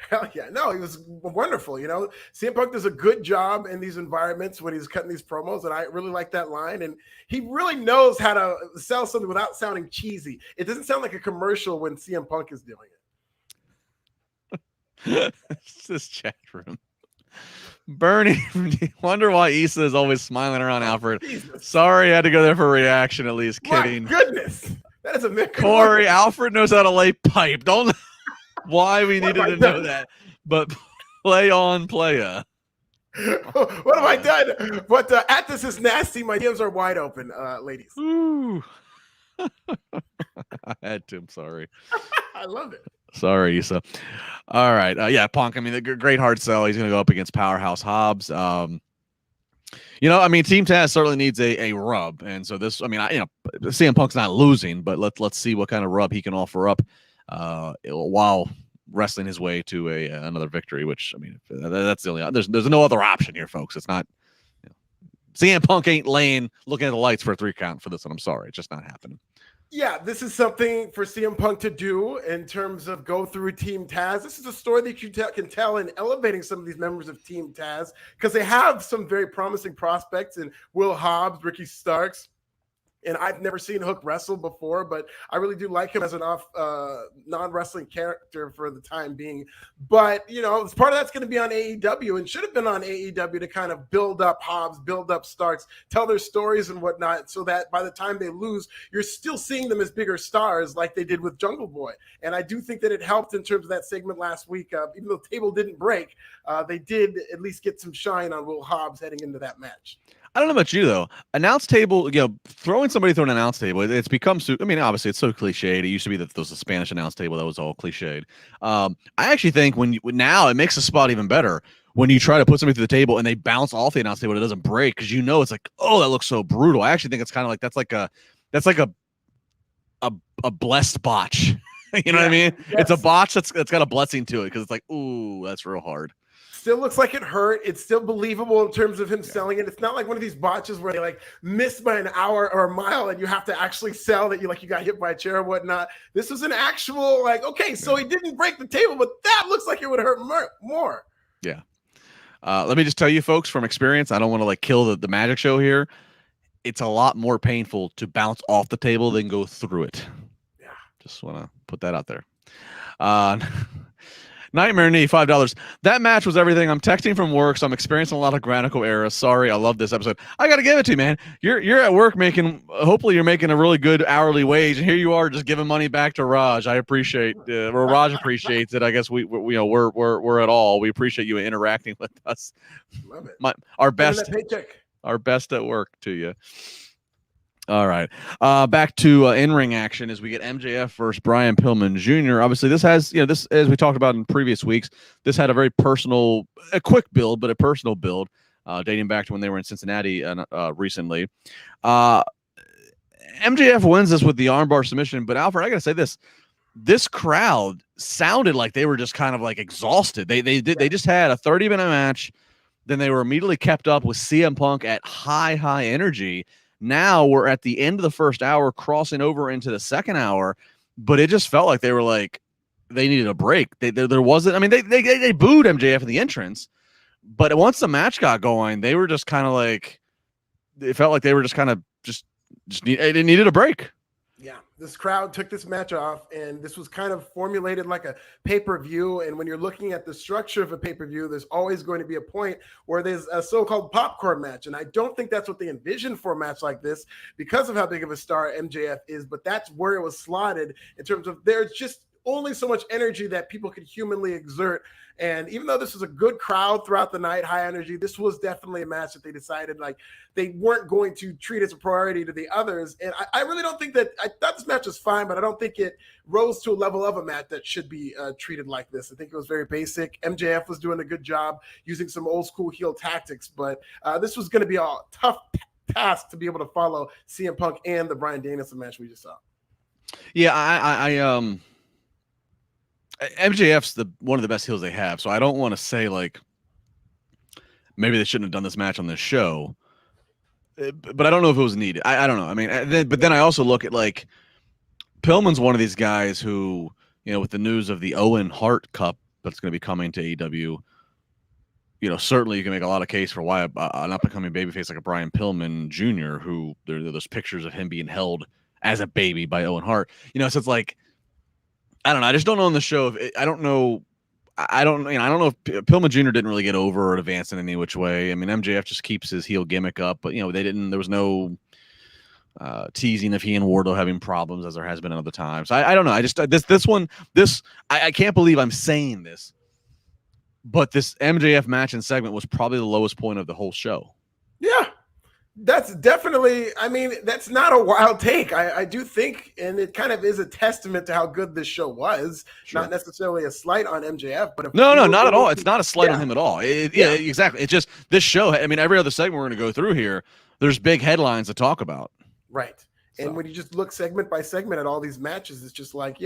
Hell yeah. No, he was wonderful. CM Punk does a good job in these environments when he's cutting these promos, and I really like that line. And he really knows how to sell something without sounding cheesy. It doesn't sound like a commercial when CM Punk is doing it. It's this chat room. Bernie, wonder why Issa is always smiling around Alfred. Jesus. Sorry, I had to go there for a reaction at least. Kidding. My goodness. That is a myth. Corey, Alfred knows how to lay pipe. Don't why we needed to know that, but play on playa. What have I done? But at this is nasty. My DMs are wide open, ladies. Ooh. I had to. I'm sorry. I love it. Sorry, Issa. All right. Punk. I mean, the great hard sell. He's going to go up against Powerhouse Hobbs. Team Taz certainly needs a rub, and so this. CM Punk's not losing, but let's see what kind of rub he can offer up. While wrestling his way to another victory, which that's the only there's no other option here, folks. It's not CM Punk ain't looking at the lights for a 3 count for this one. I'm sorry, it's just not happening. Yeah, this is something for CM Punk to do in terms of go through Team Taz. This is a story that you can tell in elevating some of these members of Team Taz because they have some very promising prospects in Will Hobbs, Ricky Starks. And I've never seen Hook wrestle before, but I really do like him as an non-wrestling character for the time being. But, part of that's going to be on AEW and should have been on AEW to kind of build up Hobbs, build up Starks, tell their stories and whatnot so that by the time they lose, you're still seeing them as bigger stars like they did with Jungle Boy. And I do think that it helped in terms of that segment last week. Even though the table didn't break, they did at least get some shine on Will Hobbs heading into that match. I don't know about you though. Announce table, throwing somebody through an announce table, it's become. Obviously, it's so cliched. It used to be that there was a Spanish announce table that was all cliched. I actually think now it makes the spot even better when you try to put somebody through the table and they bounce off the announce table, and it doesn't break because it's like, oh, that looks so brutal. I actually think it's kind of like that's like a blessed botch. You know what I mean? Yes. It's a botch that's got a blessing to it because it's like, ooh, that's real hard. Still looks like it hurt. It's still believable in terms of him selling it. It's not like one of these botches where they miss by an hour or a mile and you have to actually sell that you got hit by a chair or whatnot. This was an actual so he didn't break the table, but that looks like it would hurt more. Yeah. Let me just tell you folks from experience, I don't want to kill the magic show here. It's a lot more painful to bounce off the table than go through it. Yeah. Just want to put that out there. Nightmare Knee, $5. That match was everything. I'm texting from work, so I'm experiencing a lot of grammatical errors. Sorry, I love this episode. I got to give it to you, man. You're at work hopefully you're making a really good hourly wage, and here you are just giving money back to Raj. I appreciate, Raj appreciates it. I guess we're at all. We appreciate you interacting with us. Love it. Our best at work to you. All right. Back to in-ring action as we get MJF versus Bryan Pillman Jr. Obviously, this has, this, as we talked about in previous weeks, this had a very personal, a quick build, but a personal build, dating back to when they were in Cincinnati recently. MJF wins this with the armbar submission, but Alfred, I got to say this crowd sounded like they were just kind of like exhausted. They just had a 30-minute match. Then they were immediately kept up with CM Punk at high energy. Now we're at the end of the first hour, crossing over into the second hour, but it just felt like they were like they needed a break. There wasn't. I mean, they booed MJF in the entrance, but once the match got going, they were just kind of like it felt like they were just kind of it needed a break. Yeah, this crowd took this match off, and this was kind of formulated like a pay-per-view. And when you're looking at the structure of a pay-per-view, there's always going to be a point where there's a so-called popcorn match. And I don't think that's what they envisioned for a match like this because of how big of a star MJF is. But that's where it was slotted in terms of there's just only so much energy that people could humanly exert. And even though this was a good crowd throughout the night, high energy, this was definitely a match that they decided like they weren't going to treat as a priority to the others. And I really don't think that, I thought this match was fine, but I don't think it rose to a level of a match that should be treated like this. I think it was very basic. MJF was doing a good job using some old school heel tactics, but this was going to be a tough task to be able to follow CM Punk and the Bryan Danielson match we just saw. Yeah, MJF's one of the best heels they have, so I don't want to say like maybe they shouldn't have done this match on this show, but I don't know if it was needed. I don't know. I mean, but then I also look at like Pillman's one of these guys who, with the news of the Owen Hart Cup that's going to be coming to AEW, certainly you can make a lot of case for why an up-and-coming babyface like a Bryan Pillman Jr., who there are those pictures of him being held as a baby by Owen Hart. So it's like, I don't know. I just don't know on the show. I don't know. I don't know if Pillman Jr. didn't really get over or advance in any which way. I mean, MJF just keeps his heel gimmick up, but they didn't. There was no teasing of he and Wardlow having problems as there has been at other times. I don't know. I just I can't believe I'm saying this, but this MJF match and segment was probably the lowest point of the whole show. Yeah. That's definitely, I mean, that's not a wild take. I do think, and it kind of is a testament to how good this show was. Sure. Not necessarily a slight on MJF, but no, not at all. It's not a slight on him at all. Yeah, exactly. It's just this show. I mean, every other segment we're going to go through here, there's big headlines to talk about. Right. And when you just look segment by segment at all these matches, it's just like,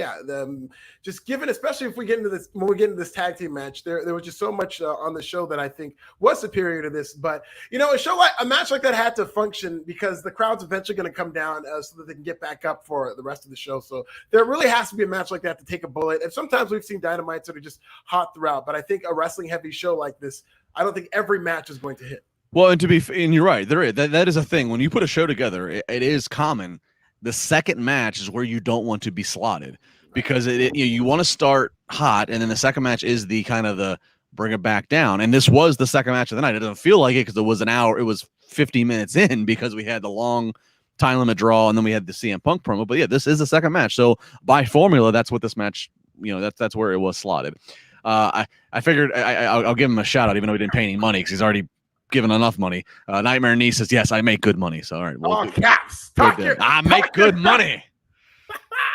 just given, especially if we get into this, when we get into this tag team match, there was just so much on the show that I think was superior to this. But, a match like that had to function because the crowd's eventually going to come down so that they can get back up for the rest of the show. So there really has to be a match like that to take a bullet. And sometimes we've seen Dynamites that are just hot throughout. But I think a wrestling heavy show like this, I don't think every match is going to hit. Well, and you're right. There is that is a thing. When you put a show together, it is common. The second match is where you don't want to be slotted because you want to start hot, and then the second match is the kind of the bring it back down. And this was the second match of the night. It doesn't feel like it because it was an hour. It was 50 minutes in because we had the long time limit draw, and then we had the CM Punk promo. But yeah, this is the second match. So by formula, that's what this match. That's where it was slotted. I figured I'll give him a shout out, even though he didn't pay any money because he's already given enough money. Nightmare Niece says, yes, I make good money. So, all right. Caps. I make good money.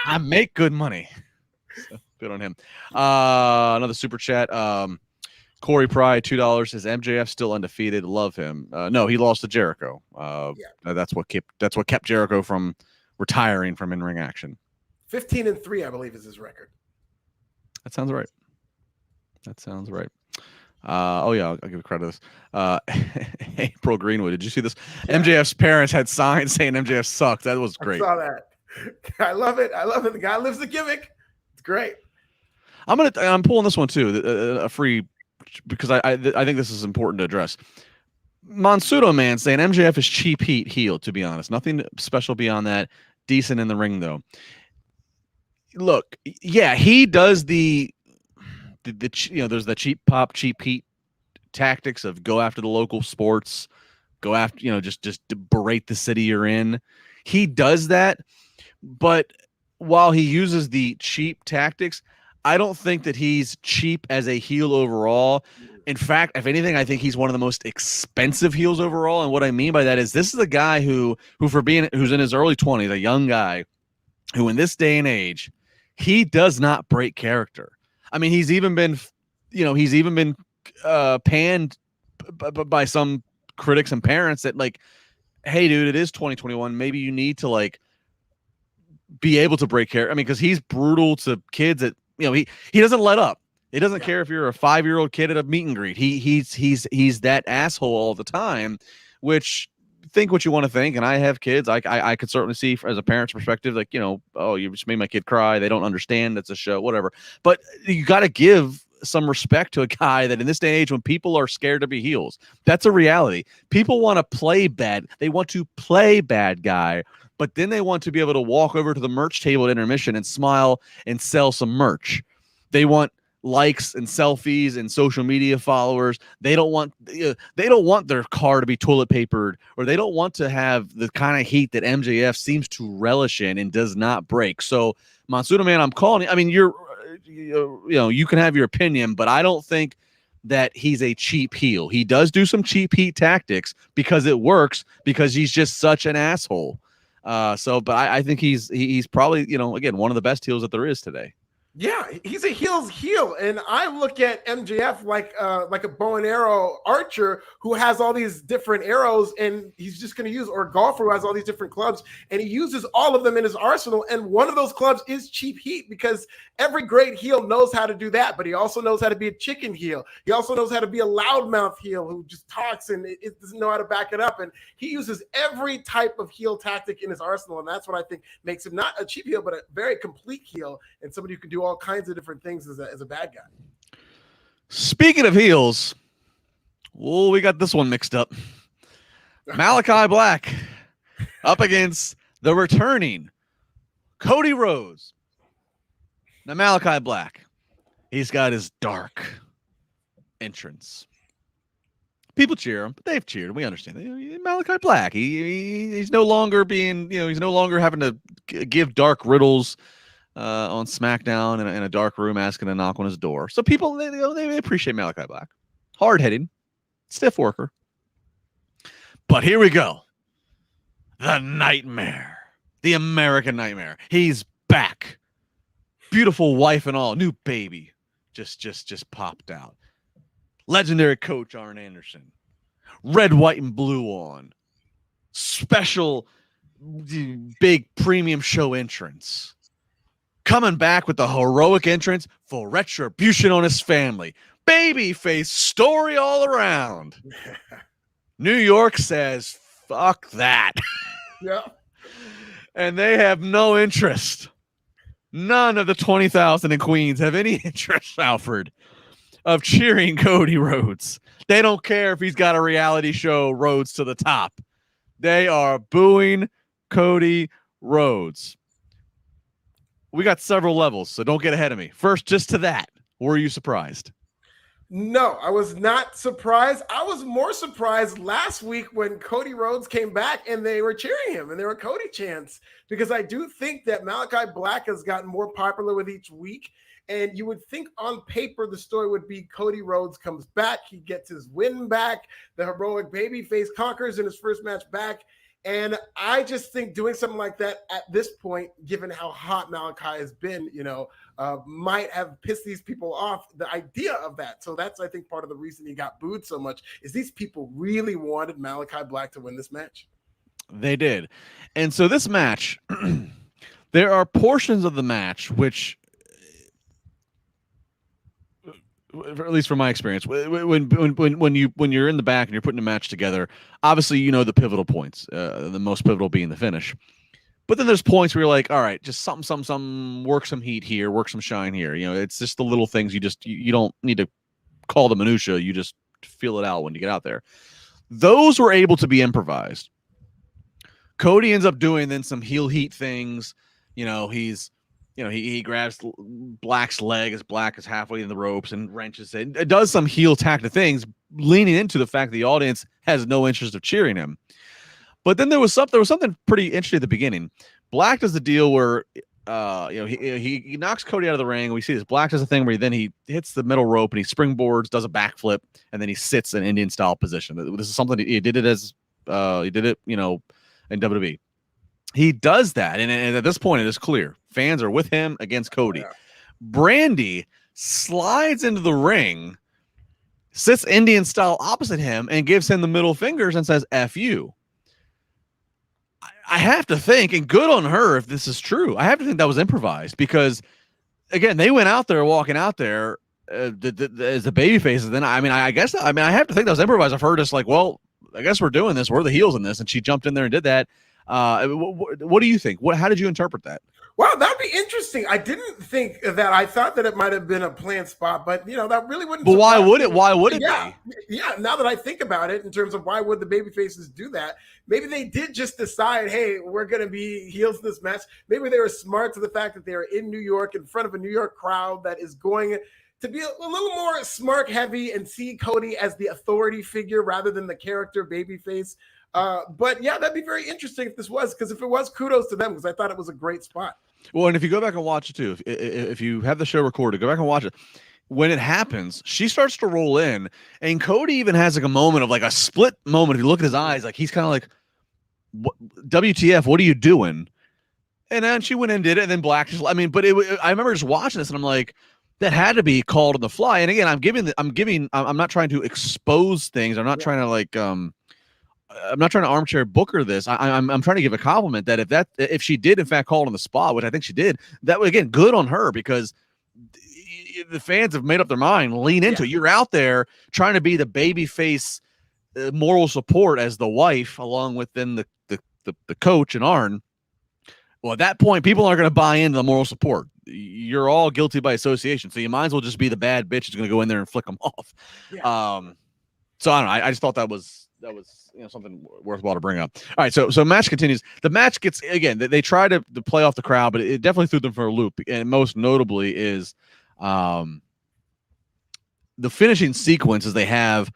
I make good money. So, good on him. Another super chat. Corey Pry, $2. Says MJF still undefeated. Love him. No, he lost to Jericho. That's what kept Jericho from retiring from in-ring action. 15-3, I believe, is his record. That sounds right. I'll give you credit to this. April Greenwood, did you see this? Yeah. MJF's parents had signs saying MJF sucked. That was great. I saw that. I love it. The guy lives the gimmick. It's great. I'm pulling this one too, a free, because I think this is important to address. Monsudo Man saying MJF is cheap heat heel, to be honest. Nothing special beyond that. Decent in the ring though. Look, yeah, he does there's the cheap pop, cheap heat tactics of go after the local sports, go after, just berate the city you're in. He does that, but while he uses the cheap tactics, I don't think that he's cheap as a heel overall. In fact, if anything, I think he's one of the most expensive heels overall. And what I mean by that is this is a guy who's in his early 20s, a young guy who in this day and age, he does not break character. I mean, he's even been panned by some critics and parents that like, hey, dude, it is 2021. Maybe you need to like be able to break character. I mean, because he's brutal to kids that, he doesn't let up. It doesn't care if you're a 5-year-old kid at a meet and greet. He's that asshole all the time, which think what you want to think. And I have kids. I could certainly see as a parent's perspective, like, oh, you just made my kid cry. They don't understand. It's a show, whatever. But you got to give some respect to a guy that in this day and age when people are scared to be heels, that's a reality. People want to play bad. They want to play bad guy, but then they want to be able to walk over to the merch table at intermission and smile and sell some merch. They want likes and selfies and social media followers. They don't want their car to be toilet papered, or they don't want to have the kind of heat that MJF seems to relish in and does not break. So Monsuda Man, I'm calling you. I mean, you can have your opinion, but I don't think that he's a cheap heel. He does do some cheap heat tactics because it works, because he's just such an asshole. But I think he's probably, again, one of the best heels that there is today. Yeah, he's a heel's heel, and I look at MJF like a bow and arrow archer who has all these different arrows, and he's just going to use, or a golfer who has all these different clubs, and he uses all of them in his arsenal. And one of those clubs is cheap heat, because every great heel knows how to do that, but he also knows how to be a chicken heel. He also knows how to be a loudmouth heel who just talks and it doesn't know how to back it up. And he uses every type of heel tactic in his arsenal, and that's what I think makes him not a cheap heel, but a very complete heel, and somebody who can do all kinds of different things as a bad guy. Speaking of heels, we got this one mixed up. Malachi Black up against the returning Cody Rhodes. Now, Malachi Black, he's got his dark entrance. People cheer him, but they've cheered him. We understand. Malachi Black, he's no longer being, he's no longer having to give dark riddles on SmackDown in a dark room asking to knock on his door. So people, they appreciate Malachi Black. Hard-hitting, stiff worker. But here we go. The Nightmare. The American Nightmare. He's back. Beautiful wife and all. New baby. Just popped out. Legendary coach Arn Anderson. Red, white, and blue on. Special big premium show entrance. Coming back with the heroic entrance for retribution on his family. Babyface story all around. New York says, fuck that. Yeah. And they have no interest. None of the 20,000 in Queens have any interest, Alfred, of cheering Cody Rhodes. They don't care if he's got a reality show, Rhodes to the top. They are booing Cody Rhodes. We got several levels, so don't get ahead of me. First, just to that, were you surprised? No, I was not surprised. I was more surprised last week when Cody Rhodes came back and they were cheering him and there were Cody chants, because I do think that Malachi Black has gotten more popular with each week. And you would think on paper the story would be Cody Rhodes comes back, he gets his win back, the heroic babyface conquers in his first match back. And I just think doing something like that at this point, given how hot Malachi has been, might have pissed these people off, the idea of that. So that's, I think, part of the reason he got booed so much, is these people really wanted Malachi Black to win this match. They did. And so this match, there are portions of the match which, at least from my experience, when you're in the back and you're putting a match together, obviously the pivotal points, the most pivotal being the finish. But then there's points where you're like, all right, just something, work some heat here, work some shine here. It's just the little things you don't need to call the minutia. You just feel it out when you get out there. Those were able to be improvised. Cody ends up doing then some heel heat things. He grabs Black's leg as Black is halfway in the ropes and wrenches it. It does some heel tactic things, leaning into the fact the audience has no interest of cheering him. But then there was something pretty interesting at the beginning. Black does the deal where he knocks Cody out of the ring. We see this. Black does a thing where he hits the middle rope and he springboards, does a backflip, and then he sits in Indian style position. This is something he did it in WWE. He does that, and at this point, it is clear fans are with him against Cody. Yeah. Brandy slides into the ring, sits Indian style opposite him, and gives him the middle fingers and says, "F you." I have to think, and good on her if this is true, I have to think that was improvised because, again, they went out there walking out there as the baby faces. Then I have to think that was improvised of her just like, well, I guess we're doing this. We're the heels in this. And she jumped in there and did that. What do you think? How did you interpret that? Wow, that'd be interesting. I didn't think that. I thought that it might have been a planned spot, but that really wouldn't. But why would it? Why would it be? Yeah. Now that I think about it, in terms of why would the baby faces do that? Maybe they did just decide, hey, we're going to be heels in this match. Maybe they were smart to the fact that they are in New York in front of a New York crowd that is going to be a little more smart heavy and see Cody as the authority figure rather than the character babyface. But yeah, that'd be very interesting if this was, because if it was, kudos to them, because I thought it was a great spot. Well, and if you go back and watch it too, if you have the show recorded, go back and watch it. When it happens, she starts to roll in, and Cody even has like a moment of like a split moment. If you look at his eyes, like he's kind of like, WTF, what are you doing? And then she went and did it, and then Black I remember just watching this, and I'm like, that had to be called on the fly. And again, I'm not trying to expose things. I'm not trying to like, I'm not trying to armchair booker this. I'm trying to give a compliment that if she did in fact call it on the spot, which I think she did, that would, again, good on her, because the fans have made up their mind. Lean into it. You're out there trying to be the baby face moral support as the wife, along with then the coach and Arn. Well, at that point, people aren't going to buy into the moral support. You're all guilty by association, so you might as well just be the bad bitch who's going to go in there and flick them off. Yeah. So I don't know. I just thought that was something worthwhile to bring up. All right, so match continues. The match gets, again, they try to play off the crowd, but it definitely threw them for a loop. And most notably is the finishing sequence is they have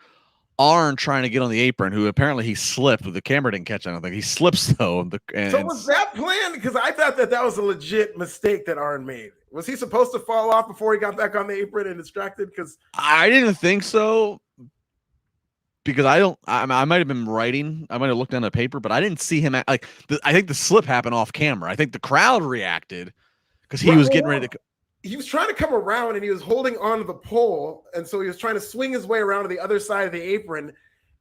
Arn trying to get on the apron, who apparently he slipped. The camera didn't catch anything. He slips though. So was that planned? Because I thought that was a legit mistake that Arn made. Was he supposed to fall off before he got back on the apron and distracted? Because I didn't think so. Because I might have been writing. I might have looked down the paper, but I didn't see him. I think the slip happened off camera. I think the crowd reacted because he was getting ready to. He was trying to come around and he was holding onto the pole. And so he was trying to swing his way around to the other side of the apron.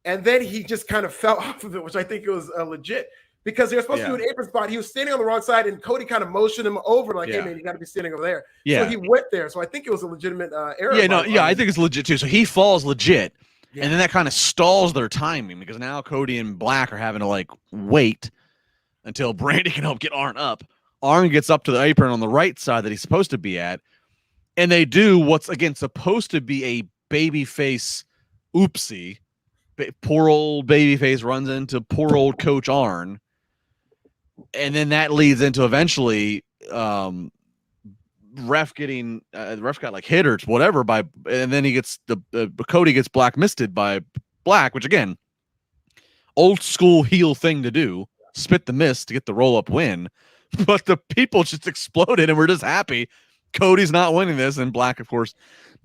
And then he just kind of fell off of it, which I think it was legit, because they were supposed to do an apron spot. He was standing on the wrong side and Cody kind of motioned him over like, hey man, you got to be standing over there. Yeah. So he went there. So I think it was a legitimate error. I think it's legit too. So he falls legit. Yeah. And then that kind of stalls their timing, because now Cody and Black are having to like wait until Brandy can help get Arn up. Arn gets up to the apron on the right side that he's supposed to be at, and they do what's, again, supposed to be a babyface oopsie. Poor old babyface runs into poor old Coach Arn, and then that leads into eventually ref got like hit or whatever and then he gets Cody gets blacklisted by Black, which, again, old school heel thing to do, spit the mist to get the roll up win. But the people just exploded and we're just happy Cody's not winning this, and Black, of course,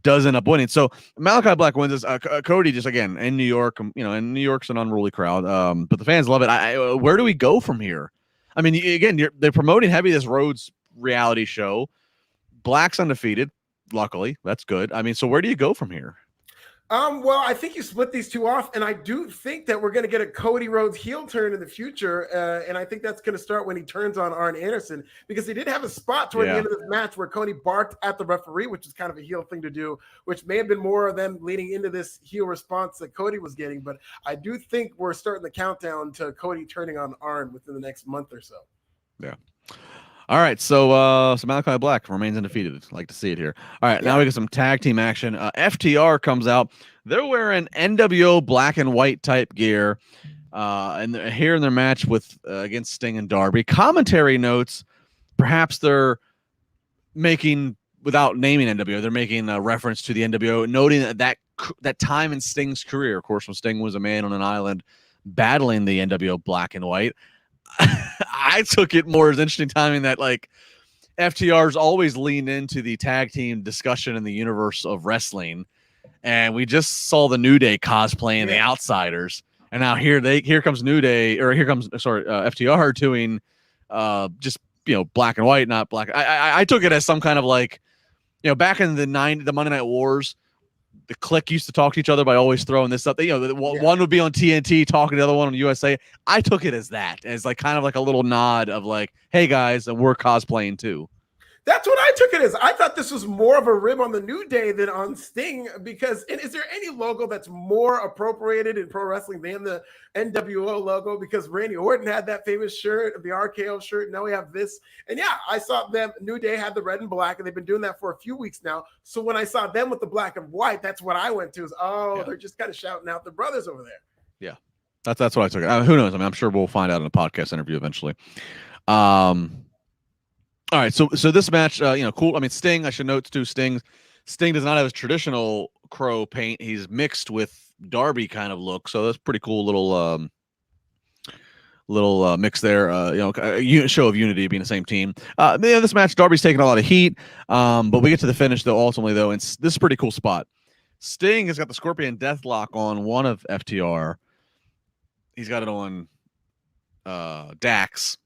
does end up winning. So Malachi Black wins this. Cody just, again, in New York, and New York's an unruly crowd, but the fans love it. Where do we go from here? I mean, again, they're promoting heavy this Rhodes reality show. Black's undefeated, luckily. That's good. I mean, so where do you go from here? Well, I think you split these two off, and I do think that we're going to get a Cody Rhodes heel turn in the future, and I think that's going to start when he turns on Arn Anderson, because they did have a spot toward the end of this match where Cody barked at the referee, which is kind of a heel thing to do, which may have been more of them leading into this heel response that Cody was getting, but I do think we're starting the countdown to Cody turning on Arn within the next month or so. Yeah. All right, so Malachi Black remains undefeated. I'd like to see it here. All right, now we get some tag team action. FTR comes out. They're wearing NWO black and white type gear, and they're here in their match with against Sting and Darby. Commentary notes, perhaps they're making, without naming NWO, they're making a reference to the NWO, noting that time in Sting's career, of course, when Sting was a man on an island battling the NWO black and white. I took it more as interesting timing that, like, FTR's always leaned into the tag team discussion in the universe of wrestling, and we just saw the New Day cosplaying the Outsiders, and now here comes New Day, or here comes FTR doing just black and white, not black. I took it as some kind of like, back in the Monday Night Wars, the Clique used to talk to each other by always throwing this up. One would be on TNT talking to the other one on USA. I took it as that, as like kind of like a little nod of like, hey guys, and we're cosplaying too. That's what I took it as. I thought this was more of a rib on the New Day than on Sting, because is there any logo that's more appropriated in pro wrestling than the NWO logo? Because Randy Orton had that famous shirt, the RKO shirt. Now we have this. And yeah, I saw them. New Day had the red and black, and they've been doing that for a few weeks now. So when I saw them with the black and white, that's what I went to is, they're just kind of shouting out the brothers over there. Yeah, that's what I took it. Who knows? I mean, I'm sure we'll find out in a podcast interview eventually. All right, so this match, cool. I mean, Sting, I should note too, Sting does not have his traditional crow paint. He's mixed with Darby kind of look, so that's pretty cool little mix there. A show of unity, being the same team. This match, Darby's taking a lot of heat, but we get to the finish though. Ultimately, though, and this is a pretty cool spot. Sting has got the Scorpion Deathlock on one of FTR. He's got it on Dax.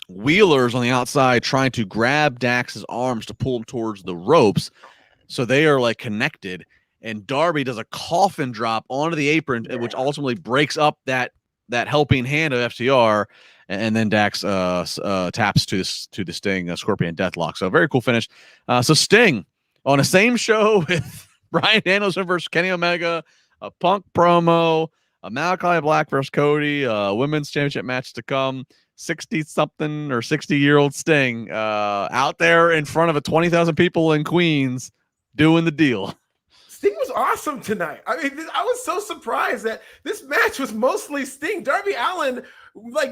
Wheeler's on the outside trying to grab Dax's arms to pull him towards the ropes. So they are like connected. And Darby does a coffin drop onto the apron, which ultimately breaks up that helping hand of FTR. And then Dax taps to the Sting Scorpion Deathlock. So very cool finish. So Sting on the same show with Bryan Danielson versus Kenny Omega, a Punk promo, a Malachi Black versus Cody, a women's championship match to come. 60-something or 60-year-old Sting out there in front of 20,000 people in Queens doing the deal. Sting was awesome tonight. I mean, I was so surprised that this match was mostly Sting. Darby Allin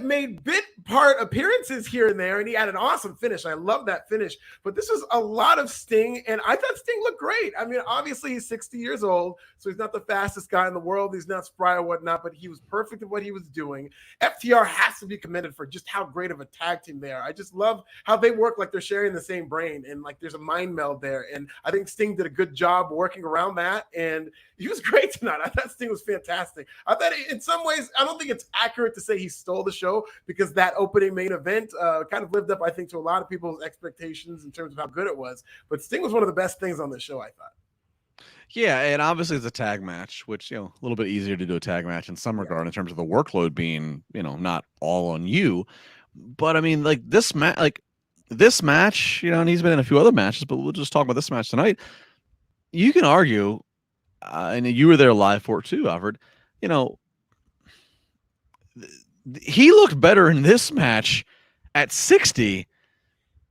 made bit part appearances here and there, and he had an awesome finish. I love that finish. But this was a lot of Sting, and I thought Sting looked great. I mean, obviously he's 60 years old, so he's not the fastest guy in the world. He's not spry or whatnot, but he was perfect at what he was doing. FTR has to be commended for just how great of a tag team they are. I just love how they work like they're sharing the same brain, and like there's a mind meld there. And I think Sting did a good job working around that, and he was great tonight. I thought Sting was fantastic. I thought in some ways, I don't think it's accurate to say he stole the show, because that opening main event kind of lived up, I think, to a lot of people's expectations in terms of how good it was. But Sting was one of the best things on the show, I thought. Yeah, and obviously it's a tag match, which, a little bit easier to do a tag match in some regard in terms of the workload being, not all on you. But I mean, this match, and he's been in a few other matches, but we'll just talk about this match tonight. You can argue, and you were there live for it too, Alfred, he looked better in this match at 60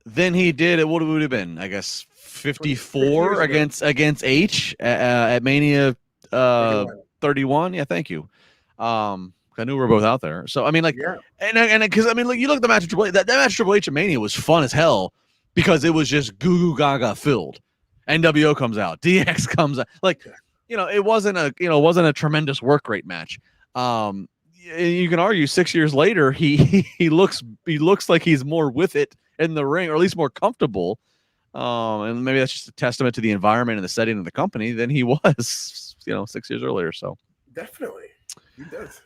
than he did at what would have been, I guess, 54 against H at Mania 31. Yeah, thank you. I knew we were both out there. So I mean, and because I mean, you look at the match of Triple H. That match of Triple H at Mania was fun as hell because it was just goo goo gaga filled. NWO comes out, DX comes out, it wasn't a tremendous work rate match. You can argue 6 years later, he looks like he's more with it in the ring, or at least more comfortable. And maybe that's just a testament to the environment and the setting of the company than he was, 6 years earlier. So definitely, he does.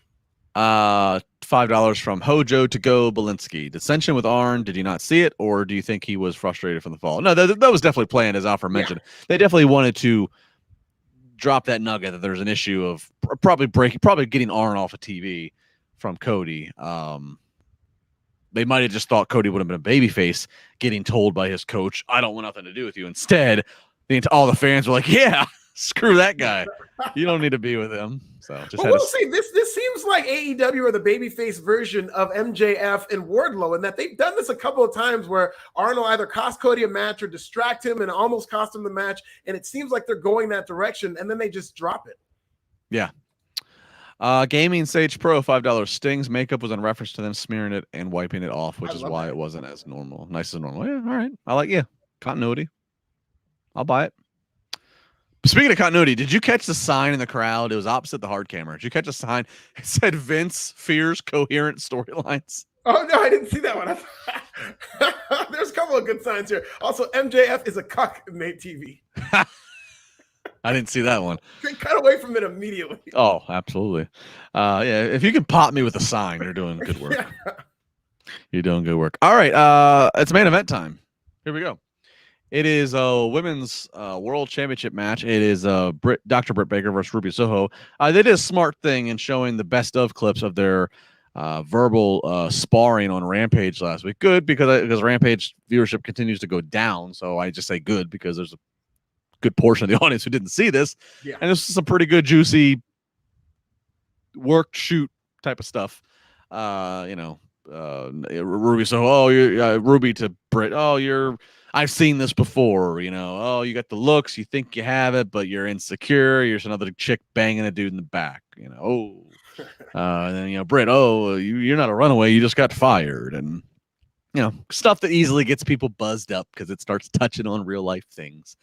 $5 from Hojo to go Belinsky. Dissension with Arn. Did you not see it, or do you think he was frustrated from the fall? No, that was definitely planned, as Alfred mentioned. Yeah. They definitely wanted to drop that nugget that there's an issue of probably getting Arn off of TV from Cody. They might have just thought Cody would have been a babyface, getting told by his coach, "I don't want nothing to do with you." Instead, all the fans were like, "Yeah, screw that guy. You don't need to be with him." So we'll see. This seems like AEW or the babyface version of MJF and Wardlow, and that they've done this a couple of times where Arnold either cost Cody a match or distract him and almost cost him the match, and it seems like they're going that direction, and then they just drop it. Yeah. Gaming Sage Pro, $5. Sting's makeup was in reference to them smearing it and wiping it off, which is why it wasn't as nice as normal. Yeah, all right. I like, continuity. I'll buy it. Speaking of continuity, did you catch the sign in the crowd? It was opposite the hard camera. Did you catch a sign? It said Vince fears coherent storylines. Oh no, I didn't see that one. There's a couple of good signs here. Also, MJF is a cuck in Nate TV. I didn't see that one. Cut away from it immediately. Oh, absolutely. Yeah, if you can pop me with a sign, you're doing good work. Yeah. You're doing good work. All right, it's main event time. Here we go. It is a women's world championship match. It is Dr. Britt Baker versus Ruby Soho. They did a smart thing in showing the best of clips of their verbal sparring on Rampage last week. Good because Rampage viewership continues to go down. So I just say good because there's a good portion of the audience who didn't see this. Yeah. And this is some pretty good, juicy work shoot type of stuff. Ruby Soho, Ruby to Britt. I've seen this before, you got the looks, you think you have it, but you're insecure. You're just another chick banging a dude in the back, and then, Britt, you're not a runaway. You just got fired. And, stuff that easily gets people buzzed up because it starts touching on real life things.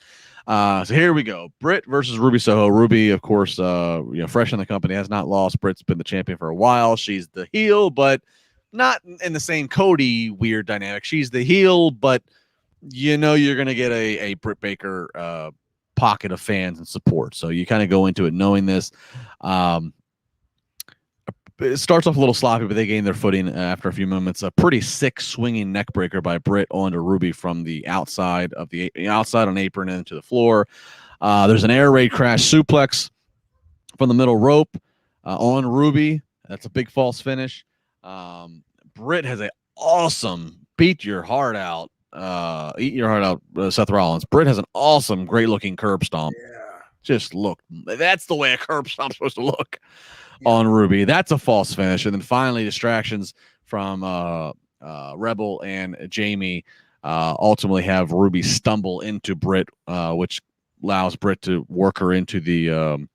So here we go. Britt versus Ruby Soho. Ruby, of course, fresh in the company, has not lost. Britt's been the champion for a while. She's the heel, but not in the same Cody weird dynamic. She's the heel, but you're going to get a Britt Baker pocket of fans and support. So you kind of go into it knowing this. It starts off a little sloppy, but they gain their footing after a few moments. A pretty sick swinging neck breaker by Britt onto Ruby from the outside on apron and into the floor. There's an air raid crash suplex from the middle rope on Ruby. That's a big false finish. Britt has an awesome eat your heart out, Seth Rollins. Britt has an awesome, great looking curb stomp. Yeah. That's the way a curb stomp's supposed to look. On Ruby. That's a false finish. And then finally distractions from Rebel and Jamie ultimately have Ruby stumble into Britt, which allows Britt to work her into the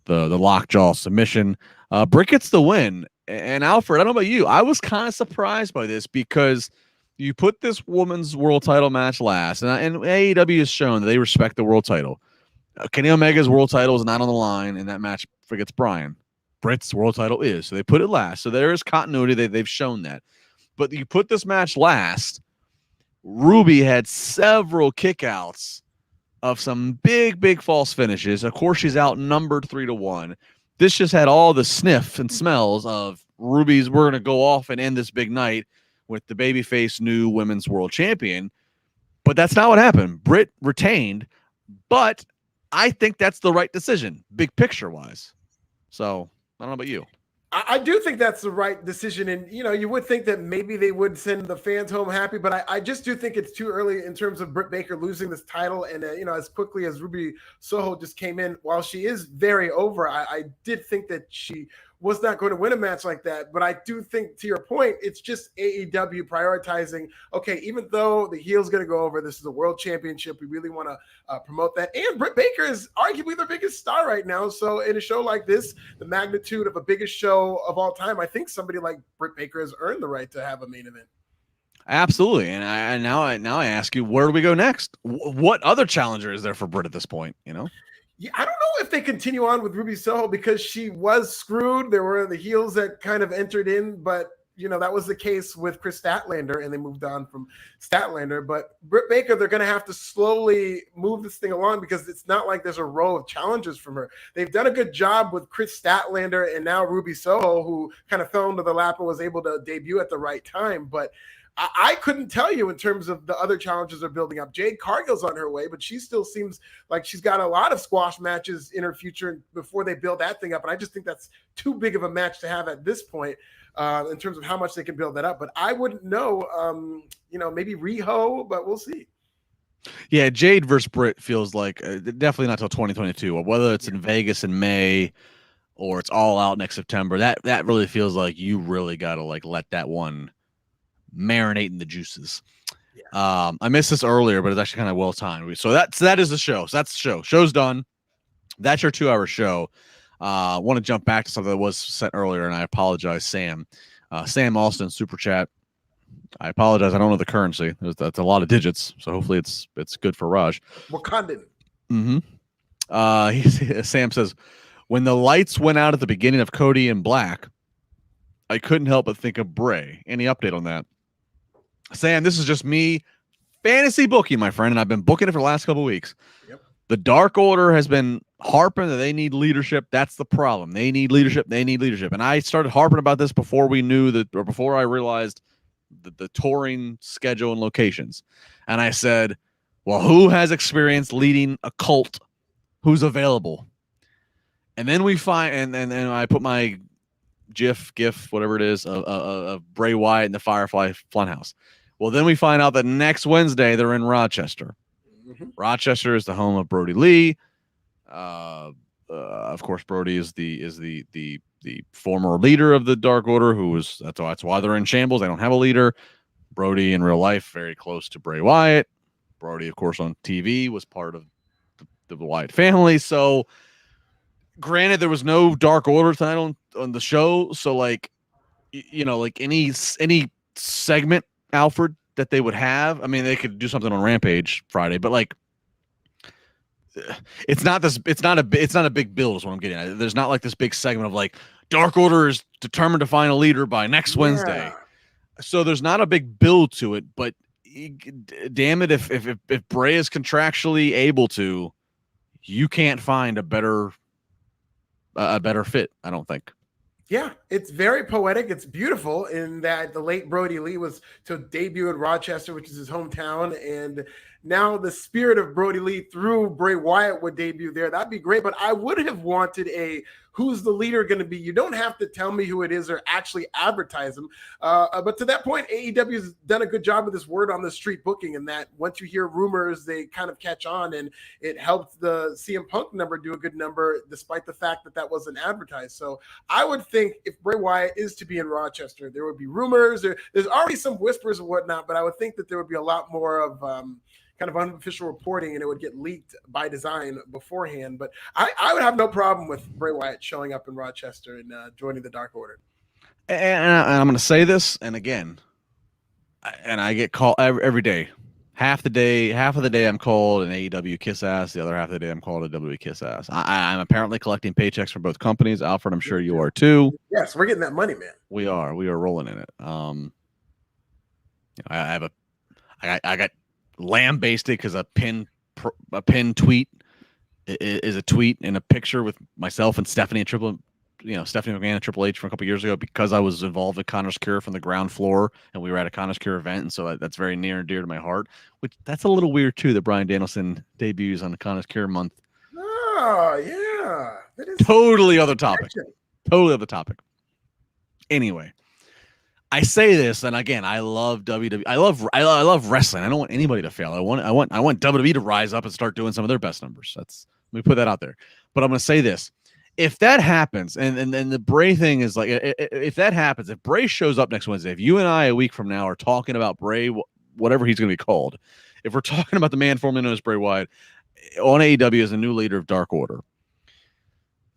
lockjaw submission. Britt gets the win. And Alfred, I don't know about you, I was kind of surprised by this because you put this women's world title match last, and AEW has shown that they respect the world title. Kenny Omega's world title is not on the line in that match against Bryan. Britt's world title is, so they put it last. So there is continuity. They've shown that. But you put this match last, Ruby had several kickouts of some big false finishes. Of course, she's outnumbered 3-1. This just had all the sniff and smells of Ruby's, we're going to go off and end this big night with the babyface new women's world champion. But that's not what happened. Britt retained, but I think that's the right decision, big picture-wise. So I don't know about you. I do think that's the right decision. And, you would think that maybe they would send the fans home happy, but I just do think it's too early in terms of Britt Baker losing this title. And, as quickly as Ruby Soho just came in, while she is very over, I did think that she was not going to win a match like that. But I do think, to your point, it's just AEW prioritizing, okay, even though the heel's going to go over, this is a world championship. We really want to promote that. And Britt Baker is arguably their biggest star right now. So in a show like this, the magnitude of a biggest show of all time, I think somebody like Britt Baker has earned the right to have a main event. Absolutely. And now I ask you, where do we go next? What other challenger is there for Britt at this point, Yeah, I don't know if they continue on with Ruby Soho because she was screwed. There were the heels that kind of entered in, but that was the case with Chris Statlander, and they moved on from Statlander. But Britt Baker, they're going to have to slowly move this thing along because it's not like there's a row of challenges from her. They've done a good job with Chris Statlander and now Ruby Soho, who kind of fell into the lap and was able to debut at the right time. But I couldn't tell you in terms of the other challenges they're building up. Jade Cargill's on her way, but she still seems like she's got a lot of squash matches in her future before they build that thing up. And I just think that's too big of a match to have at this point in terms of how much they can build that up. But I wouldn't know, maybe Riho, but we'll see. Yeah, Jade versus Britt feels like definitely not till 2022, or whether it's in Vegas in May or it's all out next September. That really feels like you really got to let that one marinate in the juices. I missed this earlier, but it's actually kind of well timed. So that is the show. So that's the show. Show's done. That's your 2-hour show. I want to jump back to something that was said earlier, and I apologize, Sam. Sam Austin, super chat. I apologize. I don't know the currency. That's a lot of digits, so hopefully it's good for Raj. Wakandan. Sam says, when the lights went out at the beginning of Cody and Black, I couldn't help but think of Bray. Any update on that? Sam, this is just me fantasy booking, my friend, and I've been booking it for the last couple of weeks. Yep. The Dark Order has been harping that they need leadership. That's the problem. They need leadership. They need leadership. And I started harping about this before we knew that, or before I realized the touring schedule and locations. And I said, well, who has experience leading a cult who's available? And then we find, and I put my GIF, whatever it is, of Bray Wyatt and the Firefly Funhouse. Well, then we find out that next Wednesday they're in Rochester. Mm-hmm. Rochester is the home of Brody Lee. Of course, Brody is the former leader of the Dark Order, that's why they're in shambles. They don't have a leader. Brody in real life very close to Bray Wyatt. Brody, of course, on TV was part of the Wyatt family. So, granted, there was no Dark Order tonight on the show. So, like, you know, like any segment, Alfred, that they would have. I mean, they could do something on Rampage Friday, but like, it's not a big build is what I'm getting at. There's not like this big segment of like Dark Order is determined to find a leader by next Wednesday. So there's not a big build to it, but damn it, if Bray is contractually able to, you can't find a better fit, I don't think. Yeah, it's very poetic. It's beautiful in that the late Brody Lee was to debut in Rochester, which is his hometown, and now the spirit of Brody Lee through Bray Wyatt would debut there. That'd be great, but I would have wanted who's the leader going to be? You don't have to tell me who it is or actually advertise them. But to that point, AEW has done a good job with this word on the street booking, and that once you hear rumors, they kind of catch on, and it helped the CM Punk number do a good number, despite the fact that wasn't advertised. So I would think if Bray Wyatt is to be in Rochester, there would be rumors. There's already some whispers and whatnot, but I would think that there would be a lot more of kind of unofficial reporting, and it would get leaked by design beforehand. But I would have no problem with Bray Wyatt showing up in Rochester and joining the Dark Order. And I'm going to say this, and again, I get called every day. Half of the day I'm called an AEW kiss ass. The other half of the day I'm called a WWE kiss ass. I'm apparently collecting paychecks from both companies. Alfred, I'm sure you are too. Yes, we're getting that money, man. We are rolling in it. I got lambasted because a pin tweet is a tweet in a picture with myself and Stephanie McMahon and Triple H from a couple years ago, because I was involved with Connor's Cure from the ground floor, and we were at a Connor's Cure event, and so that's very near and dear to my heart. Which that's a little weird too that Bryan Danielson debuts on the Connor's Cure month. Oh yeah, that is totally other topic. Totally other topic. Anyway, I say this, and again, I love WWE. I love wrestling. I don't want anybody to fail. I want WWE to rise up and start doing some of their best numbers. Let me put that out there. But I'm going to say this: if that happens, and the Bray thing is like, if that happens, if Bray shows up next Wednesday, if you and I a week from now are talking about Bray, whatever he's going to be called, if we're talking about the man formerly known as Bray Wyatt on AEW as a new leader of Dark Order,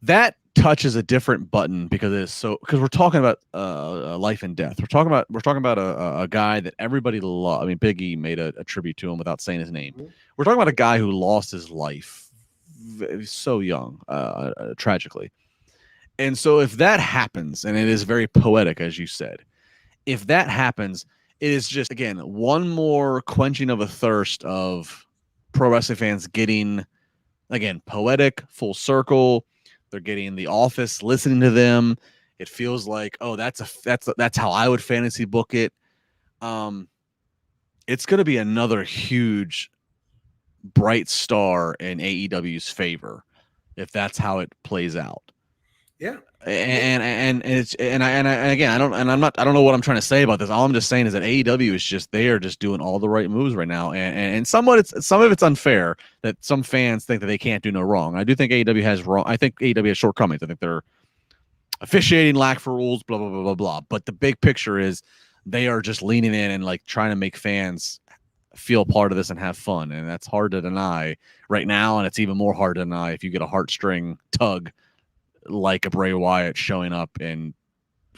that touches a different button, because we're talking about life and death. We're talking about a guy that everybody loved. I mean, Big E made a tribute to him without saying his name. Mm-hmm. We're talking about a guy who lost his life so young, tragically. And so if that happens, and it is very poetic, as you said, if that happens, it is just, again, one more quenching of a thirst of pro wrestling fans getting, again, poetic, full circle. They're getting The Office, listening to them. It feels like, oh, that's how I would fantasy book it. It's going to be another huge bright star in AEW's favor if that's how it plays out. Yeah. And again, I don't know what I'm trying to say about this. All I'm just saying is that AEW is just, they are just doing all the right moves right now. And some of it's unfair that some fans think that they can't do no wrong. I do think AEW has wrong. I think AEW has shortcomings. I think they're officiating, lack for rules, blah, blah, blah, blah, blah. But the big picture is they are just leaning in and like trying to make fans feel part of this and have fun. And that's hard to deny right now. And it's even more hard to deny if you get a heartstring tug like a Bray Wyatt showing up and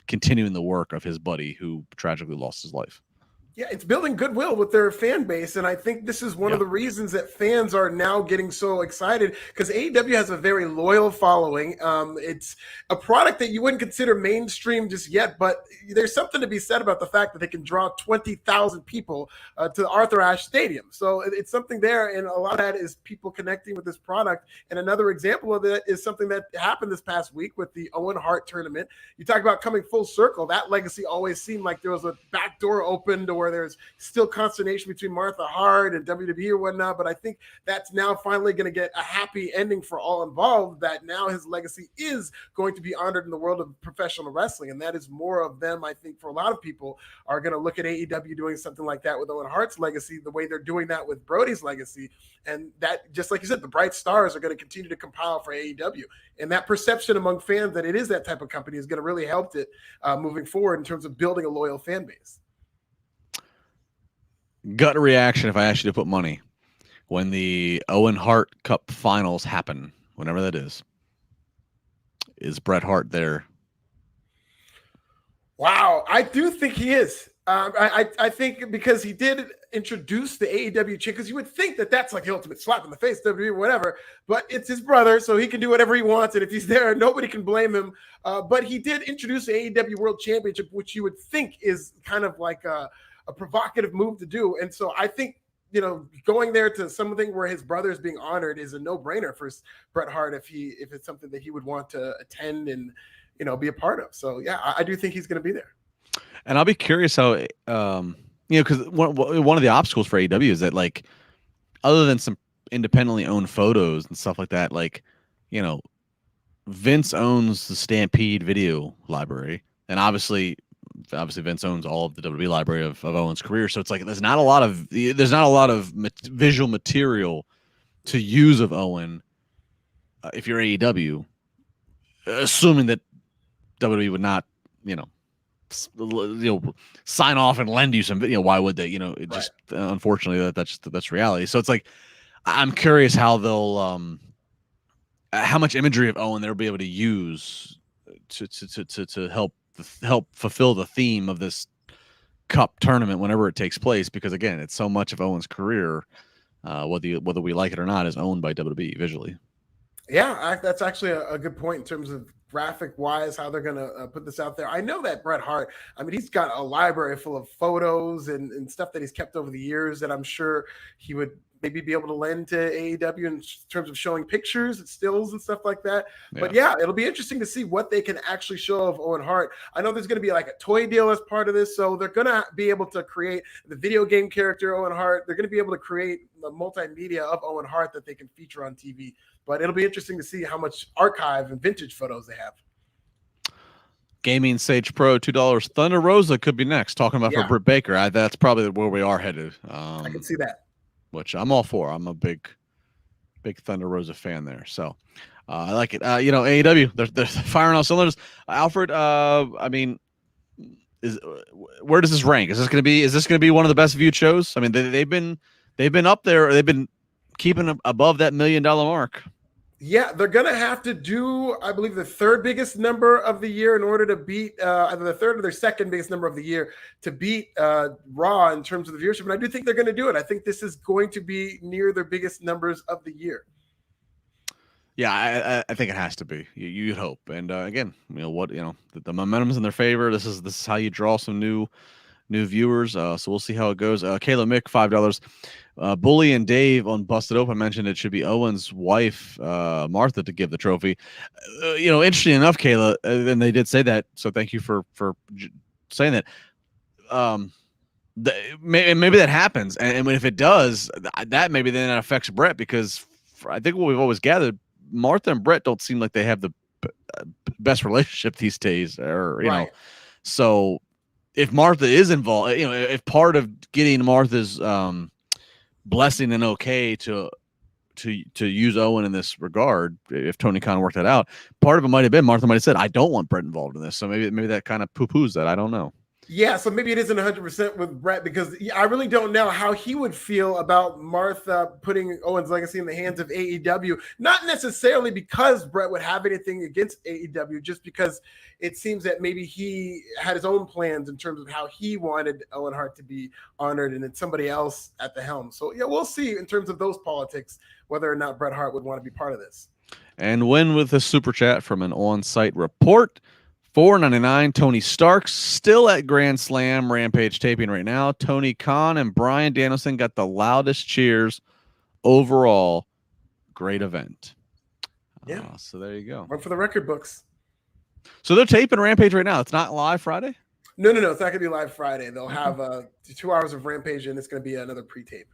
continuing the work of his buddy who tragically lost his life. Yeah, it's building goodwill with their fan base. And I think this is one of the reasons that fans are now getting so excited, because AEW has a very loyal following. It's a product that you wouldn't consider mainstream just yet, but there's something to be said about the fact that they can draw 20,000 people to the Arthur Ashe Stadium. So it's something there. And a lot of that is people connecting with this product. And another example of that is something that happened this past week with the Owen Hart tournament. You talk about coming full circle. That legacy always seemed like there was a back door opened, or there's still consternation between Martha Hart and WWE or whatnot, but I think that's now finally going to get a happy ending for all involved, that now his legacy is going to be honored in the world of professional wrestling, and that is more of them. I think for a lot of people are going to look at AEW doing something like that with Owen Hart's legacy, the way they're doing that with Brody's legacy, and that, just like you said, the bright stars are going to continue to compile for AEW, and that perception among fans that it is that type of company is going to really help it moving forward in terms of building a loyal fan base. Gut reaction if I asked you to put money when the Owen Hart Cup finals happen, whenever that is Bret Hart there? Wow, I do think he is. I think because he did introduce the AEW chick, because you would think that that's like the ultimate slap in the face, WWE, whatever, but it's his brother, so he can do whatever he wants, and if he's there, nobody can blame him. But he did introduce the AEW World Championship, which you would think is kind of like a provocative move to do. And so I think, going there to something where his brother is being honored is a no-brainer for Bret Hart if it's something that he would want to attend and, be a part of. So yeah, I do think he's going to be there. And I'll be curious how, because one of the obstacles for AEW is that, like, other than some independently owned photos and stuff like that, like, Vince owns the Stampede video library, and obviously Vince owns all of the WWE library of Owen's career. So it's like there's not a lot of visual material to use of Owen if you're AEW, assuming that WWE would not, sign off and lend you some video. Why would they? It just unfortunately that's reality. So it's like I'm curious how they'll how much imagery of Owen they'll be able to use to help fulfill the theme of this cup tournament whenever it takes place, because again, it's so much of Owen's career, whether we like it or not, is owned by WWE visually. Yeah, that's actually a good point in terms of graphic wise, how they're going to put this out there. I know that Bret Hart, he's got a library full of photos and stuff that he's kept over the years that I'm sure he would maybe be able to lend to AEW in terms of showing pictures and stills and stuff like that. Yeah. But yeah, it'll be interesting to see what they can actually show of Owen Hart. I know there's going to be like a toy deal as part of this, so they're going to be able to create the video game character Owen Hart. They're going to be able to create the multimedia of Owen Hart that they can feature on TV. But it'll be interesting to see how much archive and vintage photos they have. Gaming Sage Pro, $2. Thunder Rosa could be next. Talking about for Britt Baker. That's probably where we are headed. I can see that. Which I'm all for. I'm a big Thunder Rosa fan there. So I like it. AEW, they're firing all cylinders. Alfred, where does this rank? Is this going to be one of the best viewed shows? They've been up there. They've been keeping above that $1 million mark. Yeah, they're going to have to do, I believe, the third biggest number of the year in order to beat either the third or their second biggest number of the year to beat Raw in terms of the viewership. And I do think they're going to do it. I think this is going to be near their biggest numbers of the year. Yeah, I think it has to be. You'd hope. And again, the momentum's in their favor. This is how you draw some new viewers. So we'll see how it goes. Kayla Mick, $5. Bully and Dave on Busted Open mentioned it should be Owen's wife, Martha, to give the trophy. Interesting enough, Kayla, and they did say that. So thank you for saying that. Maybe that happens, and if it does, that maybe then that affects Bret, because I think what we've always gathered, Martha and Bret don't seem like they have the best relationship these days, or so. If Martha is involved, if part of getting Martha's blessing and okay to use Owen in this regard, if Tony Khan worked that out, part of it might have been Martha might have said, "I don't want Bret involved in this." So maybe that kind of poo-poos that. I don't know. Yeah, so maybe it isn't 100% with Brett because I really don't know how he would feel about Martha putting Owen's legacy in the hands of AEW. Not necessarily because Brett would have anything against AEW, just because it seems that maybe he had his own plans in terms of how he wanted Owen Hart to be honored and it's somebody else at the helm. So, yeah, we'll see in terms of those politics whether or not Bret Hart would want to be part of this. And win with a super chat from an on-site report. $4.99. Tony Starks still at Grand Slam Rampage taping right now. Tony Khan and Bryan Danielson got the loudest cheers overall. Great event. Yeah. So there you go. One for the record books. So they're taping Rampage right now. It's not live Friday? No. It's not going to be live Friday. They'll have 2 hours of Rampage, and it's going to be another pre-tape.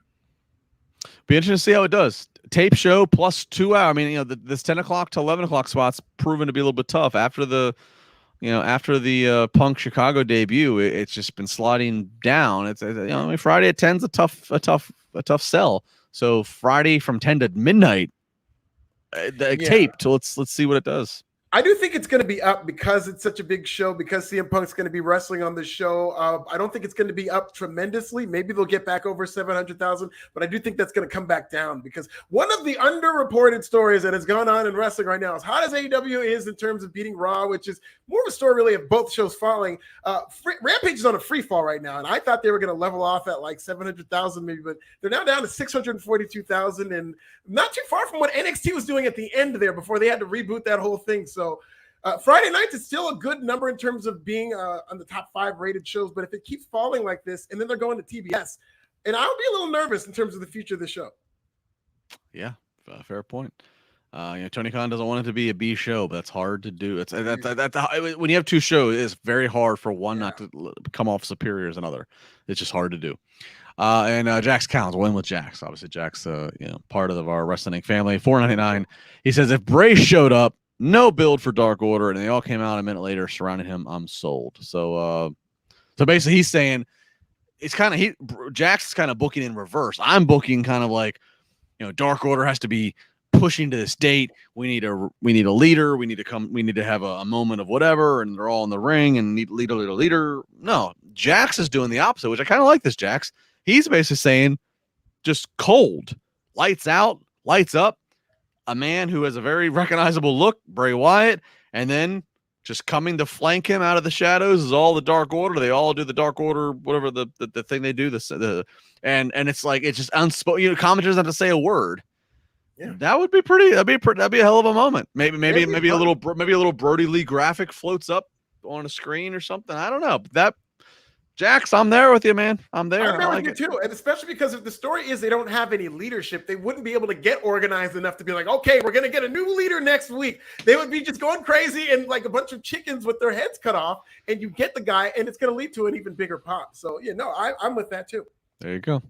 Be interesting to see how it does. Tape show plus 2 hours. I mean, this 10 o'clock to 11 o'clock spot's proven to be a little bit tough. After the Punk Chicago debut, it's just been sliding down. It's Friday at 10's a tough sell. So Friday from 10 to midnight, taped. So let's see what it does. I do think it's going to be up because it's such a big show, because CM Punk's going to be wrestling on the show. I don't think it's going to be up tremendously. Maybe they'll get back over 700,000, but I do think that's going to come back down because one of the underreported stories that has gone on in wrestling right now is how does AEW is in terms of beating Raw, which is more of a story really of both shows falling. Rampage is on a free fall right now, and I thought they were going to level off at like 700,000 maybe, but they're now down to 642,000 and not too far from what NXT was doing at the end there before they had to reboot that whole thing. So Friday nights is still a good number in terms of being on the top 5 rated shows, but if it keeps falling like this and then they're going to TBS, and I'll be a little nervous in terms of the future of the show. Yeah, fair point. Tony Khan doesn't want it to be a B show, but that's hard to do. It's when you have 2 shows, it's very hard for one not to come off superior as another. It's just hard to do. And Jax Counts, win with Jax. Obviously, Jax, part of our wrestling family. $4.99. He says if Bray showed up, no build for Dark Order, and they all came out a minute later surrounding him, I'm sold. So basically, he's saying it's kind of Jax is kind of booking in reverse. I'm booking kind of like, Dark Order has to be pushing to this date. We need a leader. We need to have a moment of whatever, and they're all in the ring and need leader. No, Jax is doing the opposite, which I kind of like this. Jax. He's basically saying just cold, lights out, lights up, a man who has a very recognizable look, Bray Wyatt, and then just coming to flank him out of the shadows is all the Dark Order. They all do the Dark Order, whatever the thing they do, and it's like, it's just unspoken. Commentators have to say a word. Yeah. That would be pretty. That'd be a hell of a moment. Maybe a little Brody Lee graphic floats up on a screen or something. I don't know. That Jax, I'm there with you, man. I'm there. I'm there with you too, and especially because if the story is they don't have any leadership, they wouldn't be able to get organized enough to be like, okay, we're gonna get a new leader next week. They would be just going crazy and like a bunch of chickens with their heads cut off, and you get the guy, and it's gonna lead to an even bigger pop. So I'm with that too. There you go.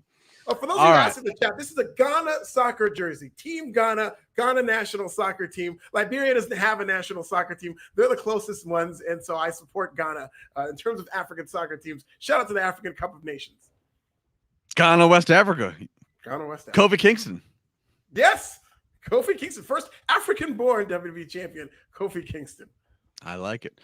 Oh, for those of you guys in the chat, this is a Ghana soccer jersey. Team Ghana national soccer team. Liberia doesn't have a national soccer team. They're the closest ones, and so I support Ghana in terms of African soccer teams. Shout out to the African Cup of Nations. Ghana, West Africa. Ghana, West Africa. Kofi Kingston. Yes, Kofi Kingston. First African-born WWE champion, Kofi Kingston. I like it.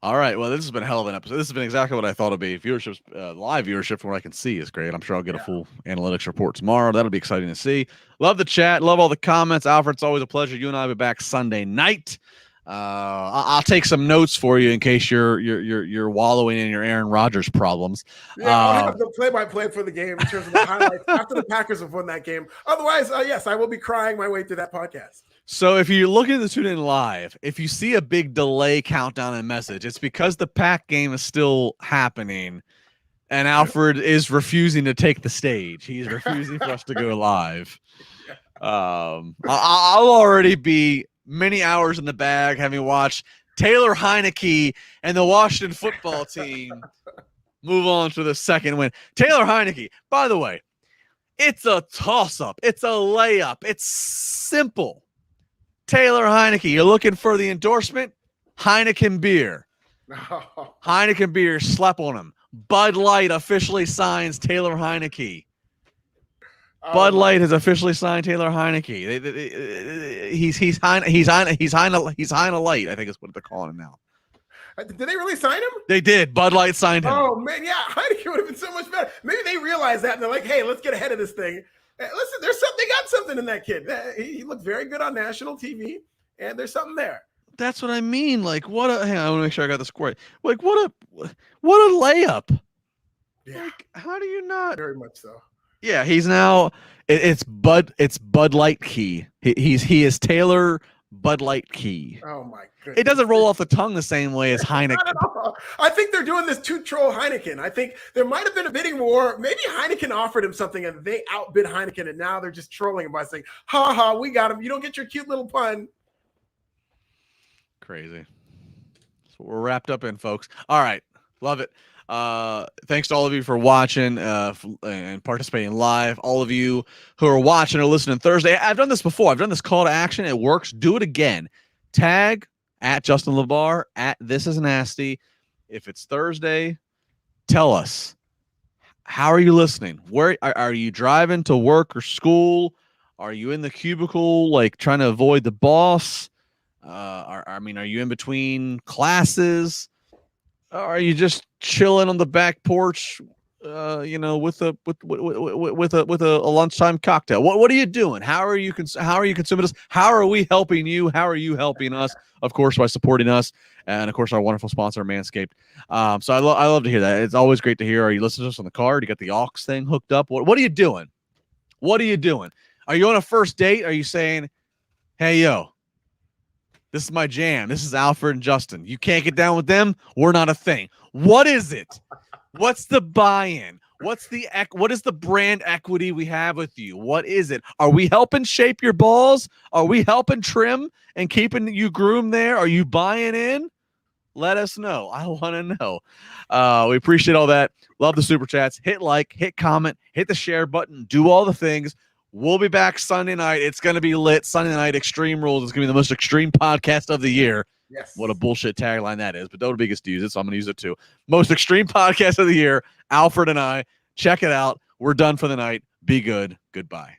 All right. Well, this has been a hell of an episode. This has been exactly what I thought it'd be. Viewership, live viewership from what I can see is great. I'm sure I'll get a full analytics report tomorrow. That'll be exciting to see. Love the chat. Love all the comments. Alfred, it's always a pleasure. You and I will be back Sunday night. I'll take some notes for you in case you're wallowing in your Aaron Rodgers problems. Yeah, I'll have the play-by-play for the game in terms of the highlights after the Packers have won that game. Otherwise, yes, I will be crying my way through that podcast. So if you're looking to tune in live, if you see a big delay countdown and message, it's because the Pack game is still happening, and Alfred is refusing to take the stage. He's refusing for us to go live. I'll already be many hours in the bag having watched Taylor Heineke and the Washington football team move on to the second win. Taylor Heineke, by the way, it's a toss-up. It's a layup. It's simple. Taylor Heineke, you're looking for the endorsement? Heineken beer. Heineken beer, slap on him. Bud Light officially signs Taylor Heineke. Bud Light has officially signed Taylor Heineke. He's Heina Light, I think is what they're calling him now. Did they really sign him? They did. Bud Light signed him. Oh man, yeah, Heineken would have been so much better. Maybe they realized that and they're like, "Hey, let's get ahead of this thing." Listen, there's something. They got something in that kid. He looked very good on national TV, and there's something there. That's what I mean. Like, what a. Hang on, I want to make sure I got this correct. Like, what a layup. Yeah, like, how do you not? Very much so. Yeah, he's now. It's Bud Light Key. He is Taylor Bud Light Key. Oh my goodness. It doesn't roll off the tongue the same way as Heineken. Not at all. I think they're doing this to troll Heineken. I think there might have been a bidding war. Maybe Heineken offered him something and they outbid Heineken, and now they're just trolling him by saying, "Ha ha, we got him. You don't get your cute little pun." Crazy. That's what we're wrapped up in, folks. All right, love it. Thanks to all of you for watching and participating live. All of you who are watching or listening Thursday. I've done this before. I've done this call to action. It works. Do it again. Tag at Justin LaBar at This Is Nasty. If it's Thursday, tell us, how are you listening? Where are you driving to work or school? Are you in the cubicle, like trying to avoid the boss? Are you in between classes? Are you just chilling on the back porch, with a lunchtime cocktail? What are you doing? How are you consuming this? How are we helping you? How are you helping us? Of course, by supporting us, and of course, our wonderful sponsor, Manscaped. So I love to hear that. It's always great to hear. Are you listening to us on the car? Do you got the aux thing hooked up? What are you doing? What are you doing? Are you on a first date? Are you saying, "Hey, yo, this is my jam. This is Alfred and Justin. You can't get down with them. We're not a thing." What is it? What's the buy-in? What is the brand equity we have with you? What is it? Are we helping shape your balls? Are we helping trim and keeping you groomed there? Are you buying in? Let us know. I want to know. We appreciate all that. Love the super chats. Hit like, hit comment, hit the share button, do all the things. We'll be back Sunday night. It's going to be lit. Sunday night, Extreme Rules. It's going to be the most extreme podcast of the year. Yes. What a bullshit tagline that is, but WWE gets to use it, so I'm going to use it too. Most extreme podcast of the year. Alfred and I. Check it out. We're done for the night. Be good. Goodbye.